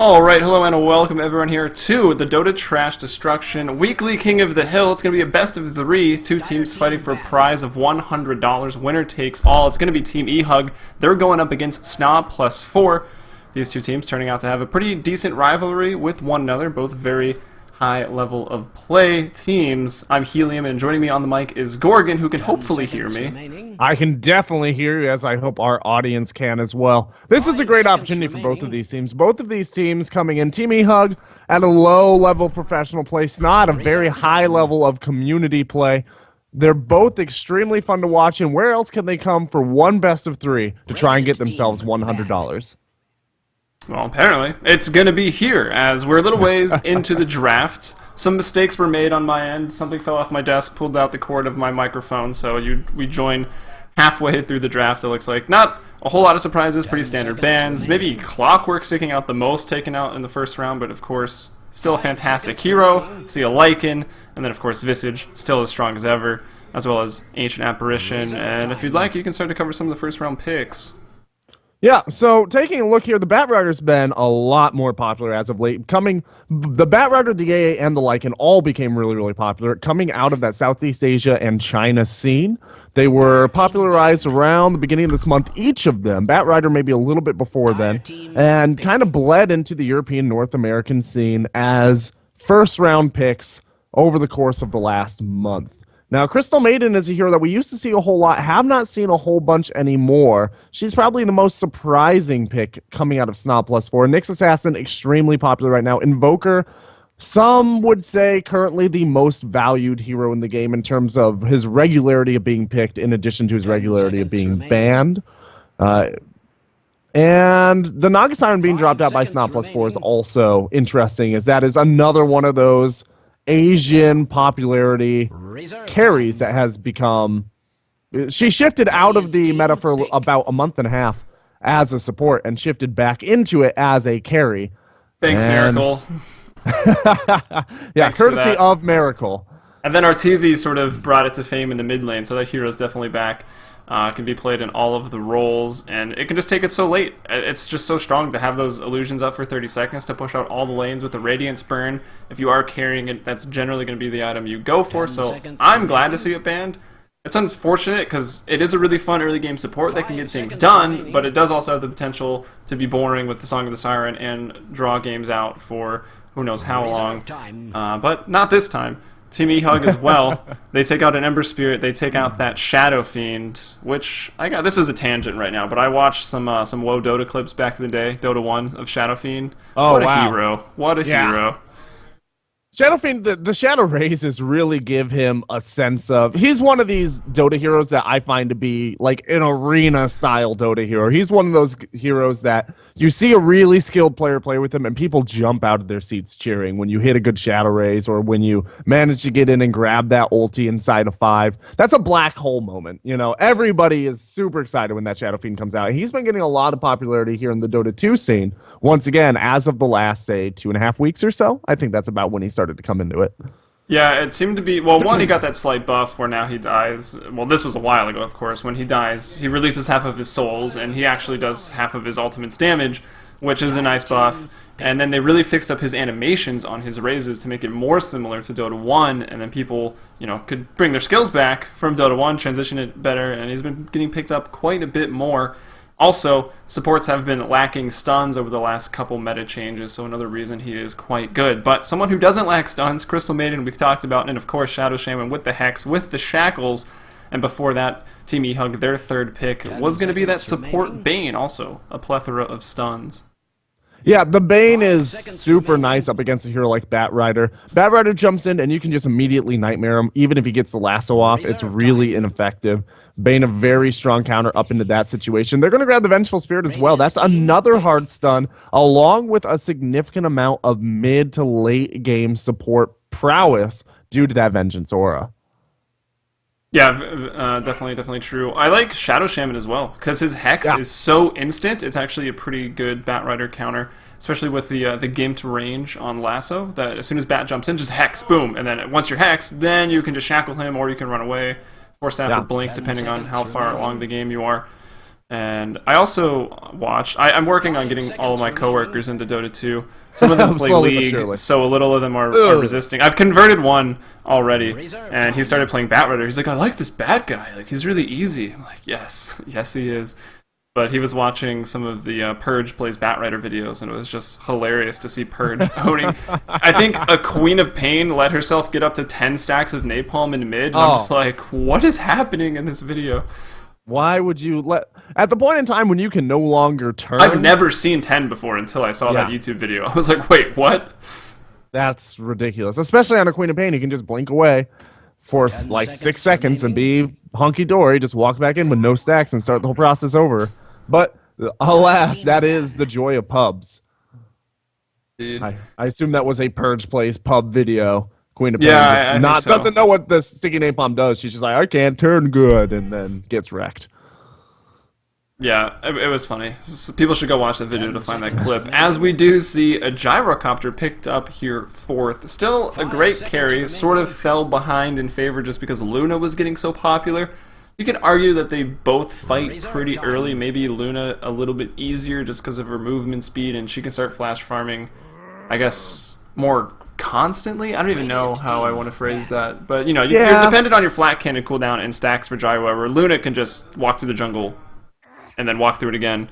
Alright, hello and welcome everyone here to the Dota Trash Destruction Weekly King of the Hill. It's going to be a best of three, two teams fighting for a prize of $100. Winner takes all. It's going to be Team eHug. They're going up against SNA+4. These two teams turning out to have a pretty decent rivalry with one another, both very high level of play teams. I'm Helium, and joining me on the mic is Gorgon, who can hopefully hear me. I can definitely hear you, as I hope our audience can as well. This is a great opportunity for both of these teams. Both of these teams coming in. Team eHug at a low level of professional play, SNA at a very high level of community play. They're both extremely fun to watch, and where else can they come for one best of three to try and get themselves $100? Well, apparently, it's going to be here, as we're a little ways into the draft. Some mistakes were made on my end. Something fell off my desk, pulled out the cord of my microphone, so we join halfway through the draft, it looks like. Not a whole lot of surprises, pretty standard bans. Maybe Clockwork sticking out the most, taken out in the first round, but of course, still a fantastic hero. See a Lycan, and then of course Visage, still as strong as ever, as well as Ancient Apparition. And if you'd like, you can start to cover some of the first round picks. Yeah, so taking a look here, the Batrider's been a lot more popular as of late. The Batrider, the AA, and the Lycan all became really, really popular coming out of that Southeast Asia and China scene. They were popularized around the beginning of this month, each of them. Batrider maybe a little bit before then, and kind of bled into the European North American scene as first-round picks over the course of the last month. Now, Crystal Maiden is a hero that we used to see a whole lot, have not seen a whole bunch anymore. She's probably the most surprising pick coming out of SNA+4. Nyx Assassin, extremely popular right now. Invoker, some would say currently the most valued hero in the game in terms of his regularity of being picked in addition to his regularity of being banned. And the Naga Siren being dropped out by SNA+4 is also interesting, as that is another one of those Asian popularity carries that has become... She shifted out of the meta for about a month and a half as a support and shifted back into it as a carry. Thanks, Miracle. Yeah, thanks, courtesy of Miracle. And then Arteezy sort of brought it to fame in the mid lane, so that hero's definitely back. Can be played in all of the roles, and it can just take it so late. It's just so strong to have those illusions up for 30 seconds to push out all the lanes with the Radiance Burn. If you are carrying it, that's generally going to be the item you go for, so I'm glad to see it banned. It's unfortunate because it is a really fun early game support that can get things done, but it does also have the potential to be boring with the Song of the Siren and draw games out for who knows how long. But not this time. Team eHug as well. They take out an Ember Spirit. They take out that Shadow Fiend, which this is a tangent right now, but I watched some WoW Dota clips back in the day, Dota 1 of Shadow Fiend. Oh, what a wow. hero! What a hero! Shadow Fiend, the Shadow Raises really give him a sense of... He's one of these Dota heroes that I find to be like an arena-style Dota hero. He's one of those heroes that you see a really skilled player play with him, and people jump out of their seats cheering when you hit a good Shadow Raise or when you manage to get in and grab that ulti inside of 5. That's a black hole moment. You know, everybody is super excited when that Shadow Fiend comes out. He's been getting a lot of popularity here in the Dota 2 scene. Once again, as of the last, say, 2.5 weeks or so, I think that's about when he started to come into it. Yeah, it seemed to be... Well, one, he got that slight buff where now he dies. Well, this was a while ago, of course. When he dies, he releases half of his souls, and he actually does half of his ultimate's damage, which is a nice buff. And then they really fixed up his animations on his raises to make it more similar to Dota 1, and then people, you know, could bring their skills back from Dota 1, transition it better, and he's been getting picked up quite a bit more. Also, supports have been lacking stuns over the last couple meta changes, so another reason he is quite good. But someone who doesn't lack stuns, Crystal Maiden, we've talked about, and of course Shadow Shaman with the Hex, with the Shackles, and before that, Team eHug, their third pick, was going to be that support Bane also, a plethora of stuns. Yeah, the Bane is super nice up against a hero like Batrider. Batrider jumps in, and you can just immediately Nightmare him. Even if he gets the lasso off, it's really ineffective. Bane, a very strong counter up into that situation. They're going to grab the Vengeful Spirit as well. That's another hard stun, along with a significant amount of mid to late game support prowess due to that Vengeance aura. Yeah, definitely true. I like Shadow Shaman as well, because his Hex is so instant. It's actually a pretty good Batrider counter, especially with the gimped range on Lasso, that as soon as Bat jumps in, just Hex, boom, and then once you're Hexed, then you can just shackle him, or you can run away, Force Staff or Blink, depending on how far along the game you are. And I also watched. I'm working on getting all of my coworkers into Dota 2. Some of them play Slowly but League, surely. so a little of them are resisting. I've converted one already, and he started playing Batrider. He's like, I like this bad guy. Like, he's really easy. I'm like, yes, yes, he is. But he was watching some of the Purge plays Batrider videos, and it was just hilarious to see Purge owning. I think a Queen of Pain let herself get up to 10 stacks of napalm in mid, and I'm just like, what is happening in this video? Why would you let... At the point in time when you can no longer turn... I've never seen 10 before until I saw that YouTube video. I was like, wait, what? That's ridiculous. Especially on a Queen of Pain, you can just blink away for like 6 seconds and be hunky-dory, just walk back in with no stacks and start the whole process over. But alas, that is the joy of pubs. Dude. I assume that was a Purge Plays pub video. Queen of Pain doesn't know what the sticky napalm does. She's just like, I can't turn good, and then gets wrecked. Yeah, it was funny. So people should go watch the video to find that clip. As we do see a gyrocopter picked up here 4th. Still a great carry. Sort of fell behind in favor just because Luna was getting so popular. You can argue that they both fight pretty early. Maybe Luna a little bit easier just because of her movement speed, and she can start flash farming, I guess, more constantly. I don't even know how I want to phrase that, but you know, you're dependent on your flat cannon cooldown and stacks for gyro, where Luna can just walk through the jungle and then walk through it again.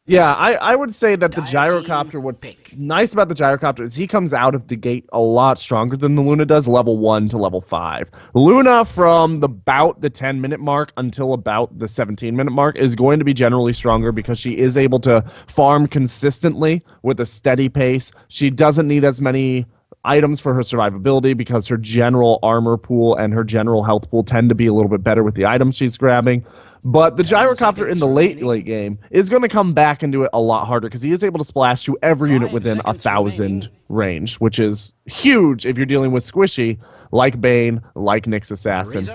Yeah, I would say that the gyrocopter, what's nice about the gyrocopter is he comes out of the gate a lot stronger than the Luna does, level 1 to level 5. Luna, from about the 10-minute mark until about the 17-minute mark, is going to be generally stronger because she is able to farm consistently with a steady pace. She doesn't need as many items for her survivability because her general armor pool and her general health pool tend to be a little bit better with the items she's grabbing. But the gyrocopter in the late game is going to come back and do it a lot harder because he is able to splash to every unit within 1,000 range, which is huge if you're dealing with squishy like Bane, like Nyx Assassin.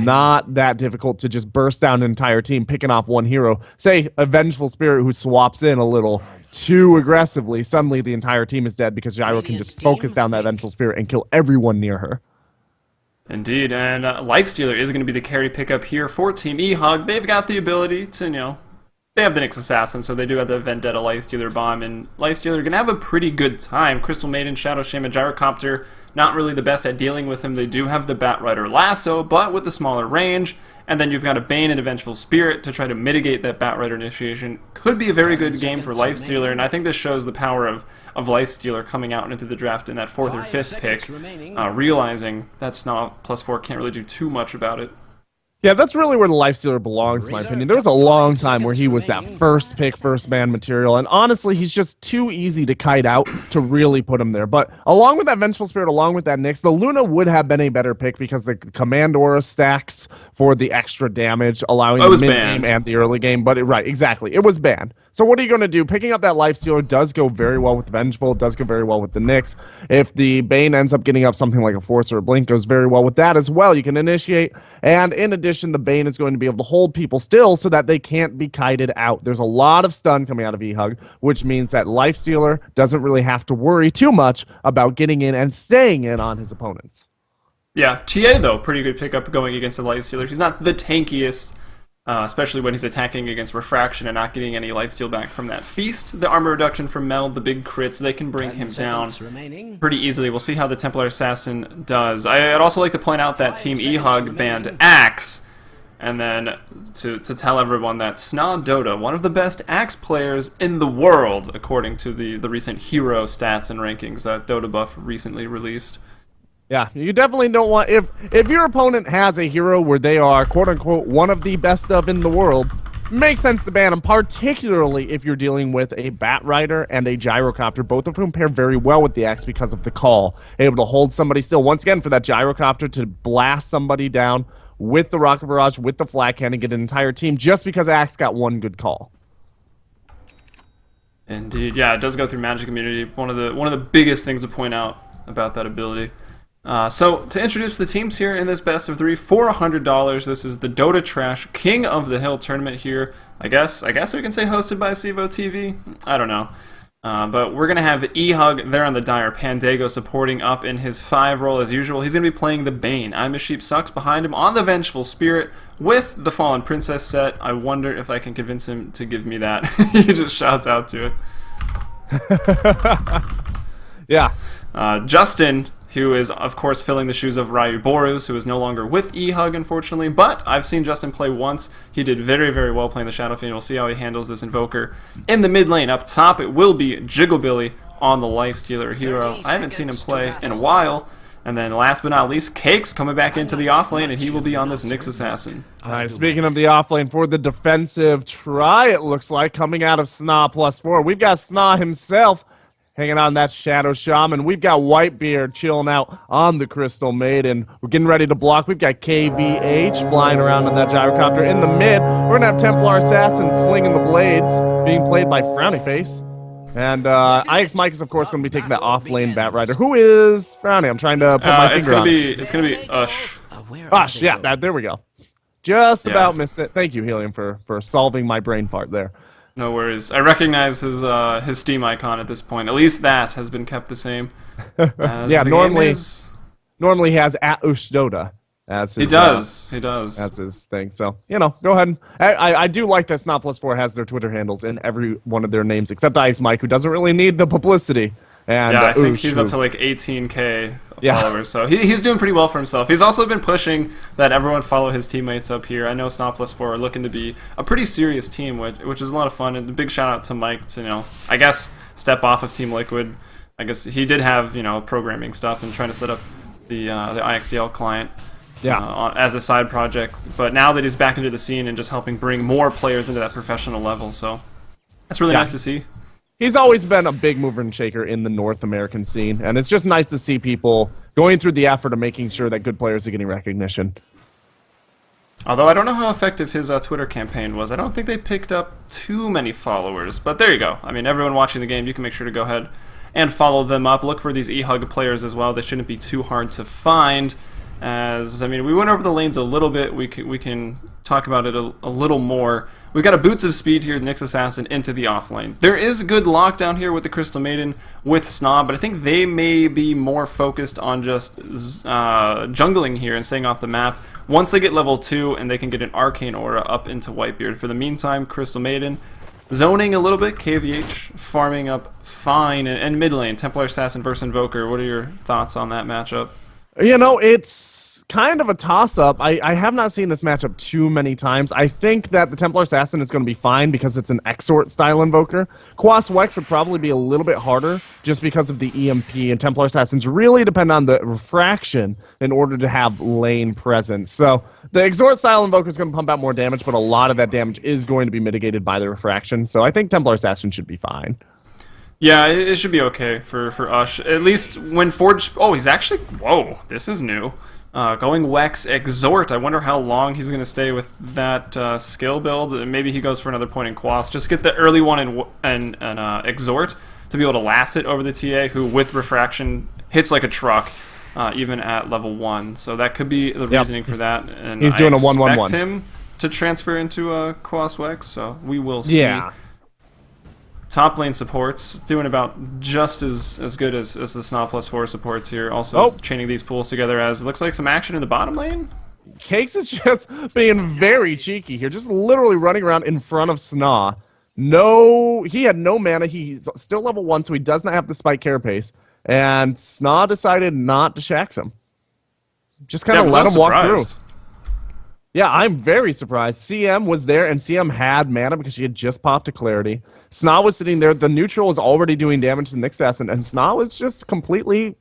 Not that difficult to just burst down an entire team picking off one hero. Say a Vengeful Spirit who swaps in a little too aggressively, suddenly the entire team is dead because Gyro can just focus down that Vengeful Spirit and kill everyone near her. Indeed, and Lifestealer is going to be the carry pickup here for Team eHug. They've got the ability to, you know, they have the Nyx Assassin, so they do have the Vendetta Lifestealer Bomb, and Lifestealer going to have a pretty good time. Crystal Maiden, Shadow Shaman, Gyrocopter, not really the best at dealing with him. They do have the Batrider Lasso, but with the smaller range, and then you've got a Bane and a Vengeful Spirit to try to mitigate that Batrider initiation. Could be a very good game for Lifestealer, and I think this shows the power of Lifestealer coming out into the draft in that 4th or 5th pick, realizing that SNA+4 can't really do too much about it. Yeah, that's really where the Lifestealer belongs, in my opinion. There was a long time where he was that first pick, first man material, and honestly, he's just too easy to kite out to really put him there. But along with that Vengeful Spirit, along with that Nyx, the Luna would have been a better pick because the Command Aura stacks for the extra damage, allowing the mid-game and the early game. But right, exactly, it was banned. So what are you going to do? Picking up that Lifestealer does go very well with the Vengeful, does go very well with the Nyx. If the Bane ends up getting up something like a Force or a Blink, goes very well with that as well. You can initiate, and in addition, the Bane is going to be able to hold people still so that they can't be kited out. There's a lot of stun coming out of eHug, which means that Lifestealer doesn't really have to worry too much about getting in and staying in on his opponents. Yeah, TA, though, pretty good pickup going against the Lifestealer. He's not the tankiest, especially when he's attacking against Refraction and not getting any lifesteal back from that Feast. The armor reduction from Meld, the big crits, they can bring him down pretty easily. We'll see how the Templar Assassin does. I'd also like to point out that Team eHug banned Axe, and then to tell everyone that SNA Dota, one of the best Axe players in the world, according to the recent hero stats and rankings that Dota Buff recently released. Yeah, you definitely don't want... If your opponent has a hero where they are, quote-unquote, one of the best of in the world, makes sense to ban them, particularly if you're dealing with a Batrider and a Gyrocopter, both of whom pair very well with the Axe because of the call. Able to hold somebody still, once again, for that Gyrocopter to blast somebody down with the Rocket Barrage, with the Flat Cannon, get an entire team, just because Axe got one good call. Indeed, yeah, it does go through Magic Immunity. One of the biggest things to point out about that ability. So, to introduce the teams here in this best of 3, for $100, this is the Dota Trash King of the Hill tournament here. I guess we can say hosted by Sivo TV? I don't know. But we're going to have eHug there on the Dire. Pandago supporting up in his 5 role as usual. He's going to be playing the Bane. I'm a Sheep Sucks behind him on the Vengeful Spirit with the Fallen Princess set. I wonder if I can convince him to give me that. He just shouts out to it. Yeah. Justin, who is, of course, filling the shoes of Ryu Borus, who is no longer with eHug, unfortunately. But I've seen Justin play once. He did very, very well playing the Shadow Fiend. We'll see how he handles this Invoker. In the mid lane, up top, it will be Jigglebilly on the Lifestealer hero. I haven't seen him play in a while. And then last but not least, Cakes coming back into the off lane, and he will be on this Nyx Assassin. All right, speaking of the off lane, for the defensive try, it looks like, coming out of SNA+4, we've got SNA himself hanging on that Shadow Shaman. We've got Whitebeard chilling out on the Crystal Maiden. We're getting ready to block. We've got KVH flying around on that gyrocopter. In the mid, we're going to have Templar Assassin flinging the blades, being played by Frowny Face. And IX Mike is, of course, going to be taking that off-lane Batrider. Who is Frowny? I'm trying to put my finger on it. It's going to be Ush. Ush, yeah, there we go. Just about missed it. Thank you, Helium, for solving my brain fart there. No worries. I recognize his Steam icon at this point. At least that has been kept the same. Yeah, normally he has at Dota as his. He does. That's his thing. So, go ahead. I do like that SNA+4 has their Twitter handles in every one of their names, except Ice Mike, who doesn't really need the publicity. And, I think he's up to like 18K followers, so he's doing pretty well for himself. He's also been pushing that everyone follow his teammates up here. I know SNA+4 are looking to be a pretty serious team, which is a lot of fun. And a big shout out to Mike to, I guess, step off of Team Liquid. I guess he did have, programming stuff and trying to set up the IXDL client as a side project. But now that he's back into the scene and just helping bring more players into that professional level, so that's really nice to see. He's always been a big mover and shaker in the North American scene, and it's just nice to see people going through the effort of making sure that good players are getting recognition. Although I don't know how effective his Twitter campaign was. I don't think they picked up too many followers, but there you go. I mean, everyone watching the game, you can make sure to go ahead and follow them up. Look for these eHug players as well. They shouldn't be too hard to find. We went over the lanes a little bit. We can talk about it a little more. We've got a Boots of Speed here, Nyx Assassin, into the off lane. There is a good lockdown here with the Crystal Maiden, with SNA, but I think they may be more focused on just jungling here and staying off the map. Once they get level 2 and they can get an Arcane Aura up into Whitebeard. For the meantime, Crystal Maiden zoning a little bit, KVH farming up fine, and mid lane, Templar Assassin versus Invoker. What are your thoughts on that matchup? It's kind of a toss-up. I have not seen this matchup too many times. I think that the Templar Assassin is going to be fine because it's an Exort-style Invoker. KOTH Wex would probably be a little bit harder just because of the EMP, and Templar Assassins really depend on the refraction in order to have lane presence. So the Exort-style Invoker is going to pump out more damage, but a lot of that damage is going to be mitigated by the refraction. So I think Templar Assassin should be fine. Yeah, it should be okay for Ush. At least when Forge... Oh, he's actually... Whoa, this is new. Going Wex Exhort. I wonder how long he's going to stay with that skill build. Maybe he goes for another point in KOTH. Just get the early one and Exhort to be able to last it over the TA, who with refraction hits like a truck, even at level 1. So that could be the reasoning for that. And he's doing a 1-1-1. I expect him to transfer into KOTH Wex, so we will see. Yeah. Top lane supports, doing about just as good as the SNA+4 supports here. Also chaining these pools together as it looks like some action in the bottom lane. Cakes is just being very cheeky here, just literally running around in front of SNA. He had no mana. He's still level 1, so he does not have the spike carapace. And SNA decided not to shax him. Just kind of let him walk through. Yeah, I'm very surprised. CM was there, and CM had mana because she had just popped to Clarity. SNA was sitting there. The neutral was already doing damage to Nyx Assassin, and SNA was just completely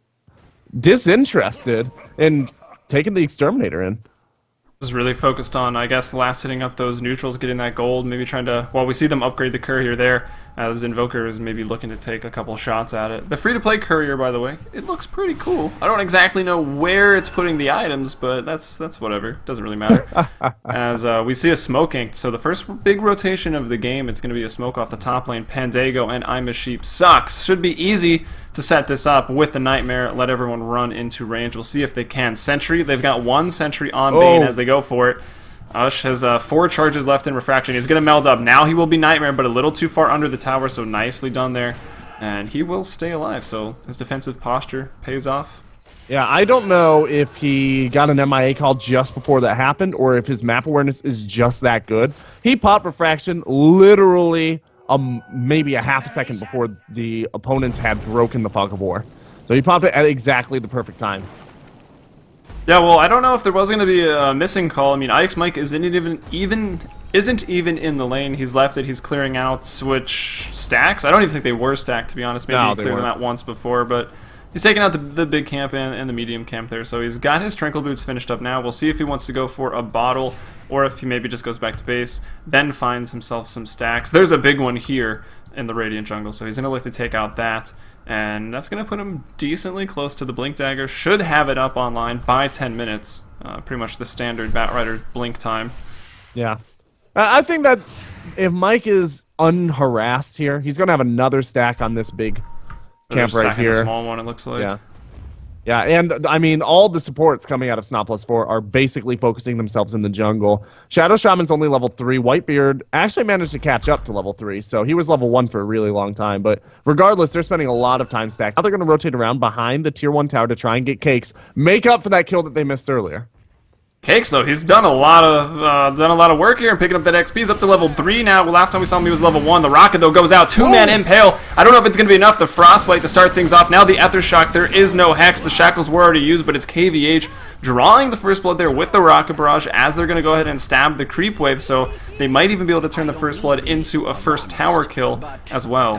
disinterested in taking the Exterminator in. Is really focused on, I guess, last hitting up those neutrals, getting that gold, maybe trying to... Well, we see them upgrade the Courier there, as Invoker is maybe looking to take a couple shots at it. The free-to-play Courier, by the way, it looks pretty cool. I don't exactly know where it's putting the items, but that's whatever. Doesn't really matter. As we see a smoke ink. So the first big rotation of the game, it's going to be a smoke off the top lane. Pandago and I'm a Sheep Sucks. Should be easy to set this up with the Nightmare, let everyone run into range. We'll see if they can. Sentry, they've got one Sentry on Bane as they go for it. Ush has 4 charges left in Refraction. He's going to meld up. Now he will be Nightmare, but a little too far under the tower, so nicely done there and he will stay alive, so his defensive posture pays off. Yeah, I don't know if he got an MIA call just before that happened or if his map awareness is just that good. He popped Refraction literally maybe a half a second before the opponents had broken the Fog of War. So he popped it at exactly the perfect time. Yeah, well, I don't know if there was going to be a missing call. I mean, Ike's Mike isn't even in the lane. He's left it. He's clearing out switch stacks. I don't even think they were stacked, to be honest. Maybe No, he they cleared them weren't. out once before, but he's taking out the big camp and the medium camp there. So he's got his Tranquil Boots finished up now. We'll see if he wants to go for a bottle or if he maybe just goes back to base, then finds himself some stacks. There's a big one here in the Radiant jungle, so he's going to look to take out that. And that's going to put him decently close to the Blink Dagger. Should have it up online by 10 minutes. Pretty much the standard Batrider blink time. Yeah. I think that if Mike is unharassed here, he's going to have another stack on this big camp right Stacking here. the small one, it looks like. Yeah. Yeah, and I mean, all the supports coming out of SNA+4 are basically focusing themselves in the jungle. Shadow Shaman's only level 3. Whitebeard actually managed to catch up to level 3, so he was level 1 for a really long time. But regardless, they're spending a lot of time stacking. Now they're going to rotate around behind the tier 1 tower to try and get Cakes, make up for that kill that they missed earlier. Cakes, though, he's done a lot of work here and picking up that XP. He's up to level 3 now. Well, last time we saw him, he was level 1. The Rocket, though, goes out. Two-man Impale. I don't know if it's going to be enough. The Frostbite to start things off. Now the Ether Shock. There is no Hex. The Shackles were already used, but it's KVH drawing the first blood there with the Rocket Barrage as they're going to go ahead and stab the Creep Wave, so they might even be able to turn the first blood into a first tower kill as well.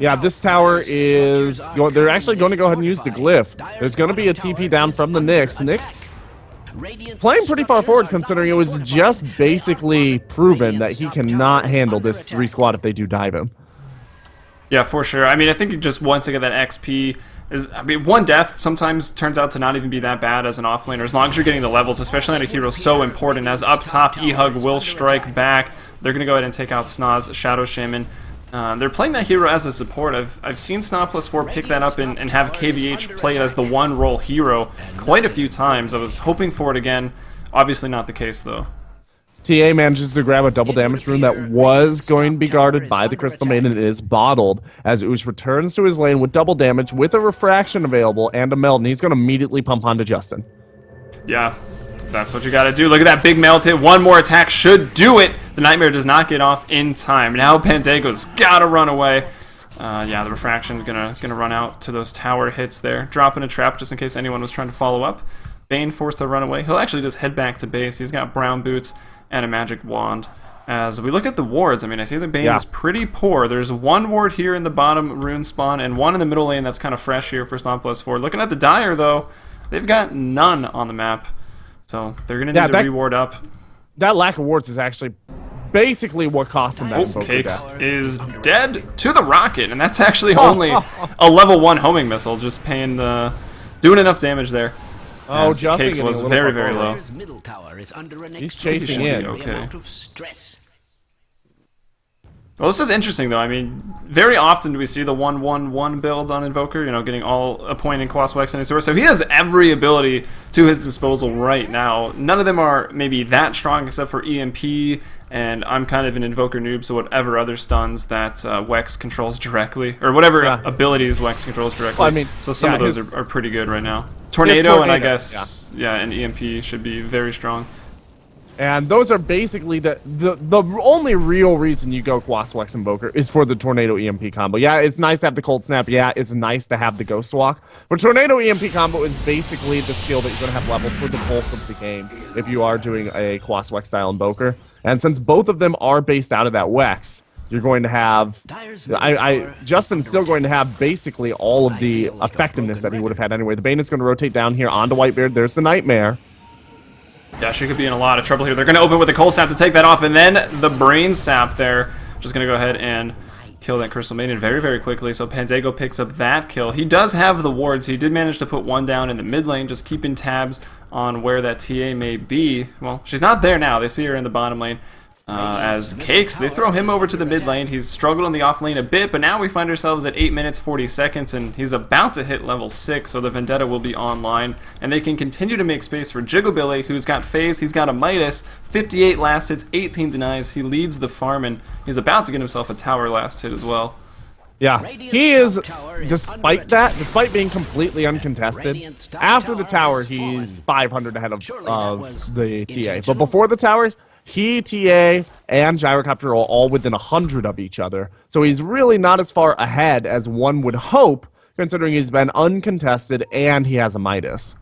Yeah, this tower is... they're actually going to go ahead and use the Glyph. There's going to be a TP down from the Nyx. Nyx playing pretty far forward, considering it was just basically proven that he cannot handle this 3 squad if they do dive him. Yeah, for sure. I mean, I think just once again that XP is... I mean, one death sometimes turns out to not even be that bad as an offlaner, as long as you're getting the levels, especially on a hero so important, as up top, eHug will strike back. They're going to go ahead and take out SNA's Shadow Shaman. They're playing that hero as a support. I've seen SNA+4 pick that up and have KVH play it as the one-role hero quite a few times. I was hoping for it again. Obviously not the case, though. TA manages to grab a double damage rune that was going to be guarded by the Crystal Maiden. It is bottled as Oosh returns to his lane with double damage, with a refraction available and a melt, and he's going to immediately pump onto Justin. Yeah, that's what you got to do. Look at that big melt hit. One more attack should do it. The Nightmare does not get off in time. Now Pandago's got to run away. Yeah, the refraction gonna run out to those tower hits there. Dropping a trap just in case anyone was trying to follow up. Bane forced to run away. He'll actually just head back to base. He's got brown boots and a magic wand. As we look at the wards, I mean, I see the Bane is pretty poor. There's one ward here in the bottom rune spawn and one in the middle lane that's kind of fresh here for SNA+4. Looking at the Dire, though, they've got none on the map. So they're going to need to reward up. That lack of wards is actually basically what cost him that Invoker Cakes death. is dead to the Rocket, and that's actually only a level 1 homing missile, just paying the... doing enough damage there. Oh, Justin Cakes was very, very low. He's chasing in. Okay. Well, this is interesting, though. I mean, very often do we see the 1-1-1 build on Invoker, you know, getting all a point in Quas, Wex, and Azure. So he has every ability to his disposal right now. None of them are maybe that strong except for EMP, and I'm kind of an Invoker noob, so whatever other stuns that Wex controls directly, or whatever abilities Wex controls directly. Well, I mean, so some of those are pretty good right now. Tornado, and I guess, and EMP should be very strong. And those are basically the only real reason you go Quas, Wex, Invoker is for the Tornado EMP combo. Yeah, it's nice to have the Cold Snap. Yeah, it's nice to have the Ghost Walk. But Tornado EMP combo is basically the skill that you're going to have leveled for the bulk of the game if you are doing a Quas, Wex style Invoker. And since both of them are based out of that Wex, you're going to have... Justin's still going to have basically all of the effectiveness that he would have had anyway. The Bane is going to rotate down here onto Whitebeard. There's the Nightmare. Yeah, she could be in a lot of trouble here. They're going to open with the Cold Snap to take that off, and then the Brain Sap there. Just going to go ahead and kill that Crystal Maiden very, very quickly. So Pandago picks up that kill. He does have the wards. He did manage to put one down in the mid lane, just keeping tabs on where that TA may be. Well, she's not there now. They see her in the bottom lane. As Cakes, they throw him over to the mid lane. He's struggled in the off lane a bit, but now we find ourselves at 8 minutes 40 seconds, and he's about to hit level 6, so the Vendetta will be online, and they can continue to make space for Jigglebilly, who's got Phase, he's got a Midas, 58 last hits, 18 denies, he leads the farm, and he's about to get himself a tower last hit as well. Yeah, he is, despite that, despite being completely uncontested, after the tower, he's 500 ahead of the TA. But before the tower, he, TA, and Gyrocopter are all within 100 of each other. So he's really not as far ahead as one would hope, considering he's been uncontested and he has a Midas.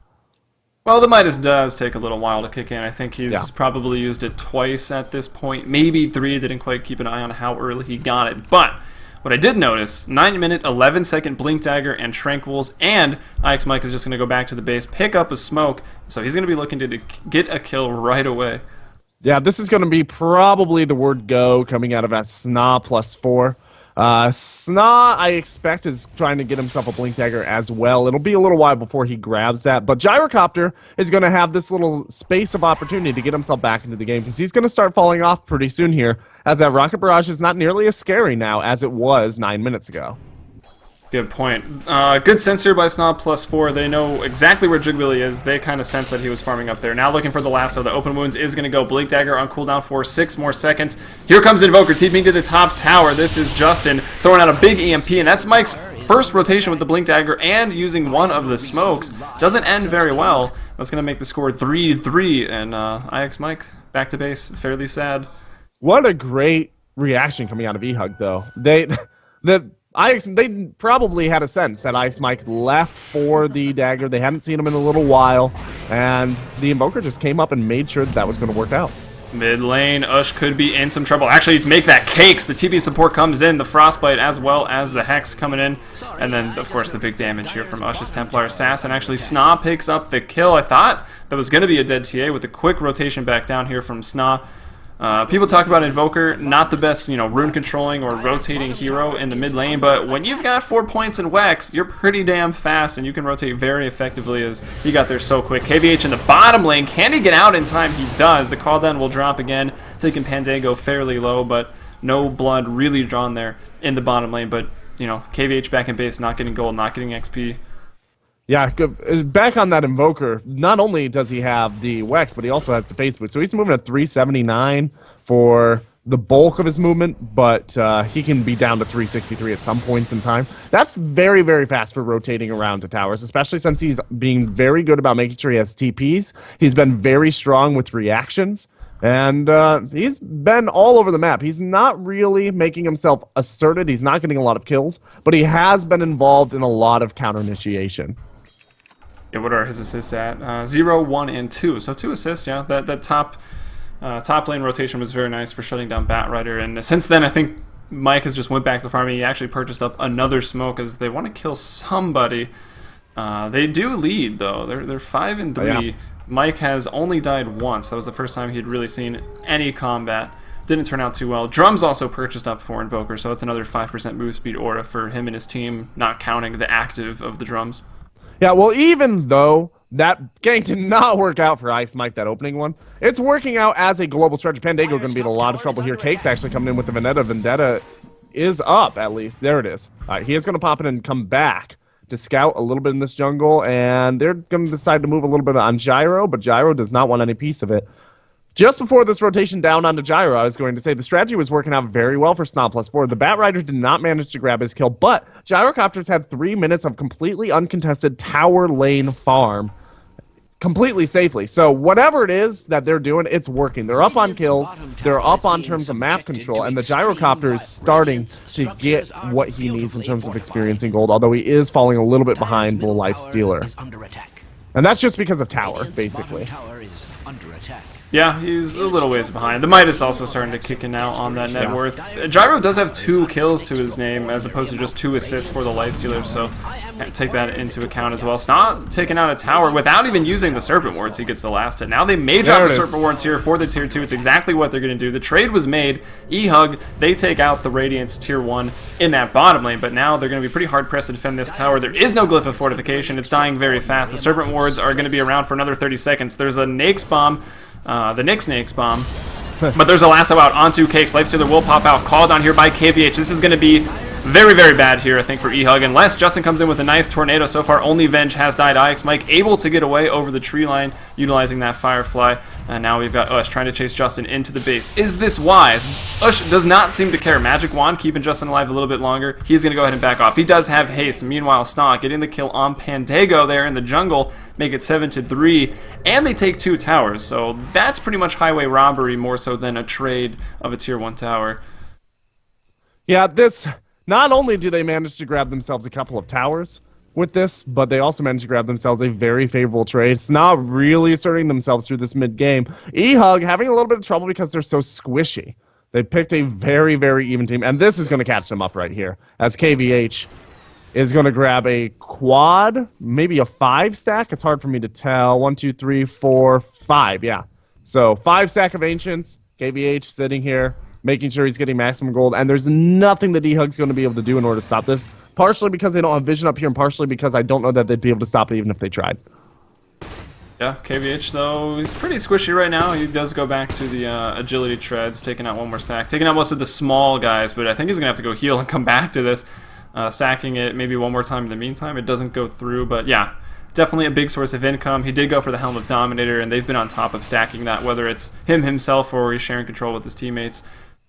Well, the Midas does take a little while to kick in. I think he's probably used it twice at this point, maybe 3. Didn't quite keep an eye on how early he got it. But what I did notice, 9-minute, 11-second Blink Dagger and Tranquils, and IX Mike is just going to go back to the base, pick up a smoke, so he's going to be looking to get a kill right away. Yeah, this is going to be probably the word go coming out of SNA+4. SNA, I expect, is trying to get himself a Blink Dagger as well. It'll be a little while before he grabs that, but Gyrocopter is going to have this little space of opportunity to get himself back into the game, because he's going to start falling off pretty soon here, as that Rocket Barrage is not nearly as scary now as it was 9 minutes ago. Good point. Good sense here by SNA+4. They know exactly where Jigbilly is. They kind of sense that he was farming up there. Now looking for the lasso. The open wounds is going to go. Blink Dagger on cooldown for 6 more seconds. Here comes Invoker, TPing to the top tower. This is Justin throwing out a big EMP, and that's Mike's first rotation with the Blink Dagger and using one of the smokes. Doesn't end very well. That's going to make the score 3-3, and IX Mike back to base. Fairly sad. What a great reaction coming out of eHug, though. They probably had a sense that IX Mike left for the dagger. They hadn't seen him in a little while, and the Invoker just came up and made sure that was going to work out. Mid lane, Ush could be in some trouble. Actually, make that cakes. The TP support comes in, the Frostbite as well as the Hex coming in, and then, of course, the big damage here from Ush's Templar Assassin. Actually, SNA picks up the kill. I thought that was going to be a dead TA with a quick rotation back down here from SNA. People talk about Invoker, not the best, rune controlling or rotating hero in the mid lane, but when you've got 4 points in Wex, you're pretty damn fast and you can rotate very effectively, as he got there so quick. KVH in the bottom lane, can he get out in time? He does. The call down will drop again, taking Pandango fairly low, but no blood really drawn there in the bottom lane. But, KVH back in base, not getting gold, not getting XP. Yeah, back on that Invoker, not only does he have the Wex, but he also has the Face Boot. So he's moving at 379 for the bulk of his movement, but he can be down to 363 at some points in time. That's very, very fast for rotating around to towers, especially since he's being very good about making sure he has TPs. He's been very strong with reactions, and he's been all over the map. He's not really making himself asserted. He's not getting a lot of kills, but he has been involved in a lot of counter initiation. Yeah, what are his assists at? 0, 1, and 2. So 2 assists, yeah. That top lane rotation was very nice for shutting down Batrider. And since then, I think Mike has just went back to farming. He actually purchased up another smoke as they want to kill somebody. They do lead, though. They're 5 and 3. Yeah. Mike has only died once. That was the first time he'd really seen any combat. Didn't turn out too well. Drums also purchased up for Invoker, so it's another 5% move speed aura for him and his team, not counting the active of the drums. Yeah, well, even though that gank did not work out for IX Mike, that opening one, it's working out as a global stretch. Pandango going to be in a lot of trouble here. Cake's actually coming in with the Vendetta. Vendetta is up, at least. There it is. All right, he is going to pop in and come back to scout a little bit in this jungle, and they're going to decide to move a little bit on Gyro, but Gyro does not want any piece of it. Just before this rotation down onto Gyro, I was going to say the strategy was working out very well for SNA+4. The Batrider did not manage to grab his kill, but Gyrocopters had 3 minutes of completely uncontested tower lane farm completely safely. So whatever it is that they're doing, it's working. They're up on kills, they're up on terms of map control, and the Gyrocopter is starting to get what he needs in terms of experiencing gold, although he is falling a little bit behind the Lifestealer. And that's just because of tower, basically. Yeah, he's a little ways behind. The Midas also starting to kick in now on that net worth. Gyro does have 2 kills to his name as opposed to just 2 assists for the Lifestealer, so take that into account as well. SNA taking out a tower without even using the Serpent Wards. He gets the last hit. Now they may drop the Serpent Wards here for the tier 2. It's exactly what they're going to do. The trade was made. eHug, they take out the Radiance tier 1 in that bottom lane, but now they're going to be pretty hard pressed to defend this tower. There is no Glyph of Fortification. It's dying very fast. The Serpent Wards are going to be around for another 30 seconds. There's a Nake's Bomb. The Nake's Bomb. But there's a lasso out onto Cakes. Lifestealer will pop out. Called on here by KVH. This is going to be Very, very bad here, I think, for eHug. Unless Justin comes in with a nice tornado. So far, only Venge has died. IX Mike able to get away over the tree line, utilizing that Firefly. And now we've got Ush trying to chase Justin into the base. Is this wise? Ush does not seem to care. Magic Wand keeping Justin alive a little bit longer. He's going to go ahead and back off. He does have haste. Meanwhile, SNA getting the kill on Pandago there in the jungle, make it 7-3. And they take 2 towers. So that's pretty much highway robbery more so than a trade of a tier 1 tower. Yeah, this... Not only do they manage to grab themselves a couple of towers with this, but they also manage to grab themselves a very favorable trade. It's not really asserting themselves through this mid-game. eHug having a little bit of trouble because they're so squishy. They picked a very, very even team, and this is going to catch them up right here, as KVH is going to grab a quad, maybe a 5 stack. It's hard for me to tell. 1, 2, 3, 4, 5, yeah. So 5 stack of Ancients, KVH sitting here, making sure he's getting maximum gold, and there's nothing that eHug's going to be able to do in order to stop this, partially because they don't have vision up here, and partially because I don't know that they'd be able to stop it even if they tried. Yeah, KVH, though, he's pretty squishy right now. He does go back to the agility treads, taking out 1 more stack, taking out most of the small guys, but I think he's going to have to go heal and come back to this, stacking it maybe 1 more time in the meantime. It doesn't go through, but yeah, definitely a big source of income. He did go for the Helm of Dominator, and they've been on top of stacking that, whether it's him himself or he's sharing control with his teammates.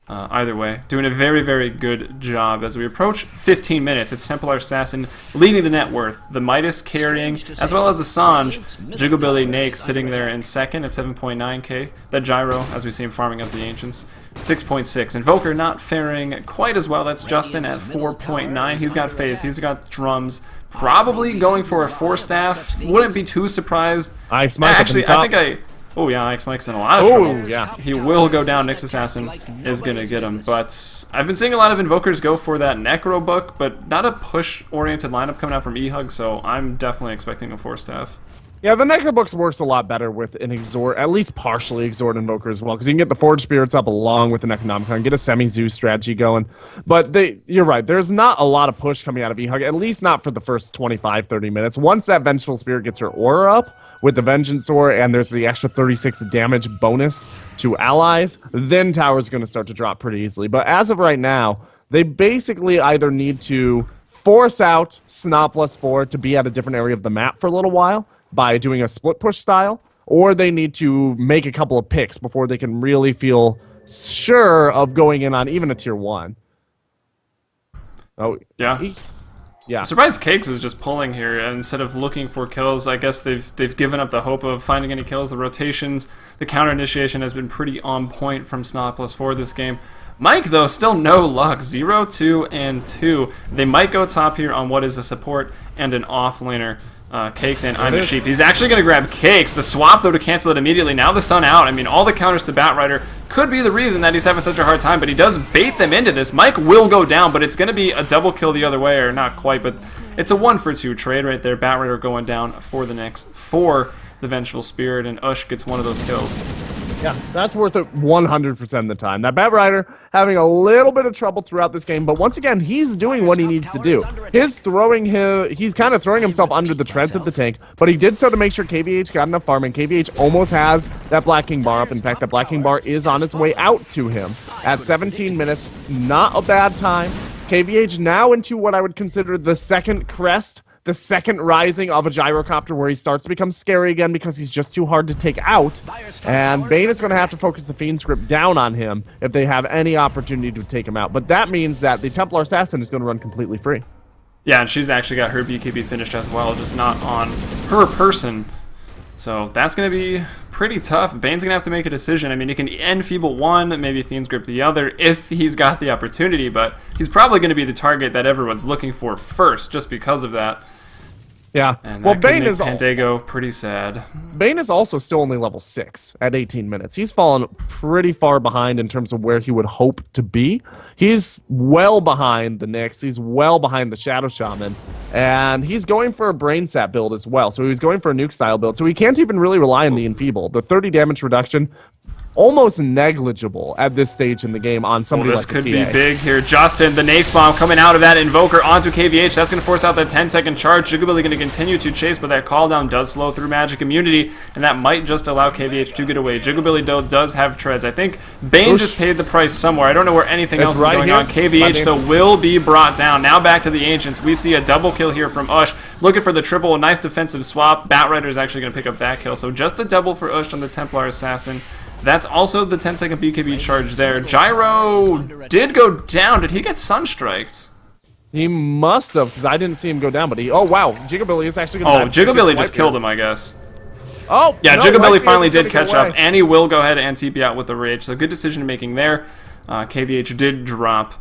Either way, doing a very, very good job. As we approach 15 minutes, it's Templar Assassin leading the net worth, the Midas carrying, as well as the Sanj, Jigglebilly Nake sitting there in second at 7.9k. That Gyro, as we see him farming up the Ancients, 6.6. Invoker not faring quite as well. That's Justin at 4.9. He's got Phase, he's got Drums, probably going for a 4-staff. Wouldn't be too surprised. Actually, I think Oh yeah, IX Mike's in a lot of trouble. Yeah. He will go down. Nyx Assassin is going to get him. But I've been seeing a lot of Invokers go for that Necro book, but not a push-oriented lineup coming out from eHug, so I'm definitely expecting a 4-staff. Yeah, the Necro Books works a lot better with an Exhort, at least partially Exhort Invoker as well, because you can get the Forge Spirits up along with an Economicon, get a semi-Zeus strategy going. But you're right, there's not a lot of push coming out of eHug, at least not for the first 25-30 minutes. Once that Vengeful Spirit gets her aura up with the Vengeance Aura, and there's the extra 36 damage bonus to allies, then Tower's going to start to drop pretty easily. But as of right now, they basically either need to force out SNA+4 to be at a different area of the map for a little while, by doing a split push style, or they need to make a couple of picks before they can really feel sure of going in on even a tier 1. Oh, yeah. Yeah. I'm surprised Cakes is just pulling here instead of looking for kills. I guess they've given up the hope of finding any kills. The rotations, the counter initiation has been pretty on point from SNA+4 this game. Mike, though, still no luck. 0, 2, and 2. They might go top here on what is a support and an offlaner. Cakes and I'm the Sheep. He's actually going to grab Cakes. The swap, though, to cancel it immediately. Now the stun out. I mean, all the counters to Batrider could be the reason that he's having such a hard time, but he does bait them into this. Mike will go down, but it's going to be a double kill the other way, or not quite, but it's a 1-for-2 trade right there. Batrider going down for the next 4. The Vengeful Spirit, and Ush gets one of those kills. Yeah, that's worth it 100% of the time. Now, Batrider having a little bit of trouble throughout this game, but once again, he's doing what he needs to do. He's kind of throwing himself under the treads of the tank, but he did so to make sure KVH got enough farm, and KVH almost has that Black King bar up. In fact, that Black King bar is on its way out to him at 17 minutes. Not a bad time. KVH now into what I would consider the second crest, the second rising of a gyrocopter, where he starts to become scary again because he's just too hard to take out. And Bane is going to have to focus the Fiend script down on him if they have any opportunity to take him out. But that means that the Templar Assassin is going to run completely free. Yeah, and she's actually got her BKB finished as well, just not on her person. So that's going to be pretty tough. Bane's going to have to make a decision. I mean, he can enfeeble one, maybe Fiend's Grip the other, if he's got the opportunity, but he's probably going to be the target that everyone's looking for first, just because of that. Yeah, and well, Bane is Pandago pretty sad. Bane is also still only level 6 at 18 minutes. He's fallen pretty far behind in terms of where he would hope to be. He's well behind the Nyx. He's well behind the Shadow Shaman. And he's going for a Brain Sap build as well. So he's going for a nuke style build. So he can't even really rely on the Enfeeble. The 30 damage reduction almost negligible at this stage in the game on somebody This like could the be TA. big here. Justin, the Nakes bomb coming out of that Invoker onto KVH. That's going to force out that 10-second charge. Jugabilly going to continue to chase, but that call down does slow through magic immunity, and that might just allow KVH to get away. Jugabilly, though, does have treads. I think Bane just paid the price somewhere. I don't know where anything else is going on. KVH, though, will be brought down. Now back to the Ancients. We see a double kill here from Ush. Looking for the triple. A nice defensive swap. Batrider is actually going to pick up that kill. So just the double for Ush on the Templar Assassin. That's also the 10-second BKB charge there. Gyro did go down. Did he get sunstriked? He must have, because I didn't see him go down, but he... Oh, wow. Jugabilly is actually going to... Oh, Jugabilly just killed him, I guess. Oh, yeah, no, Jugabilly finally did catch up, and he will go ahead and TP out with the Rage. So good decision-making there. KVH did drop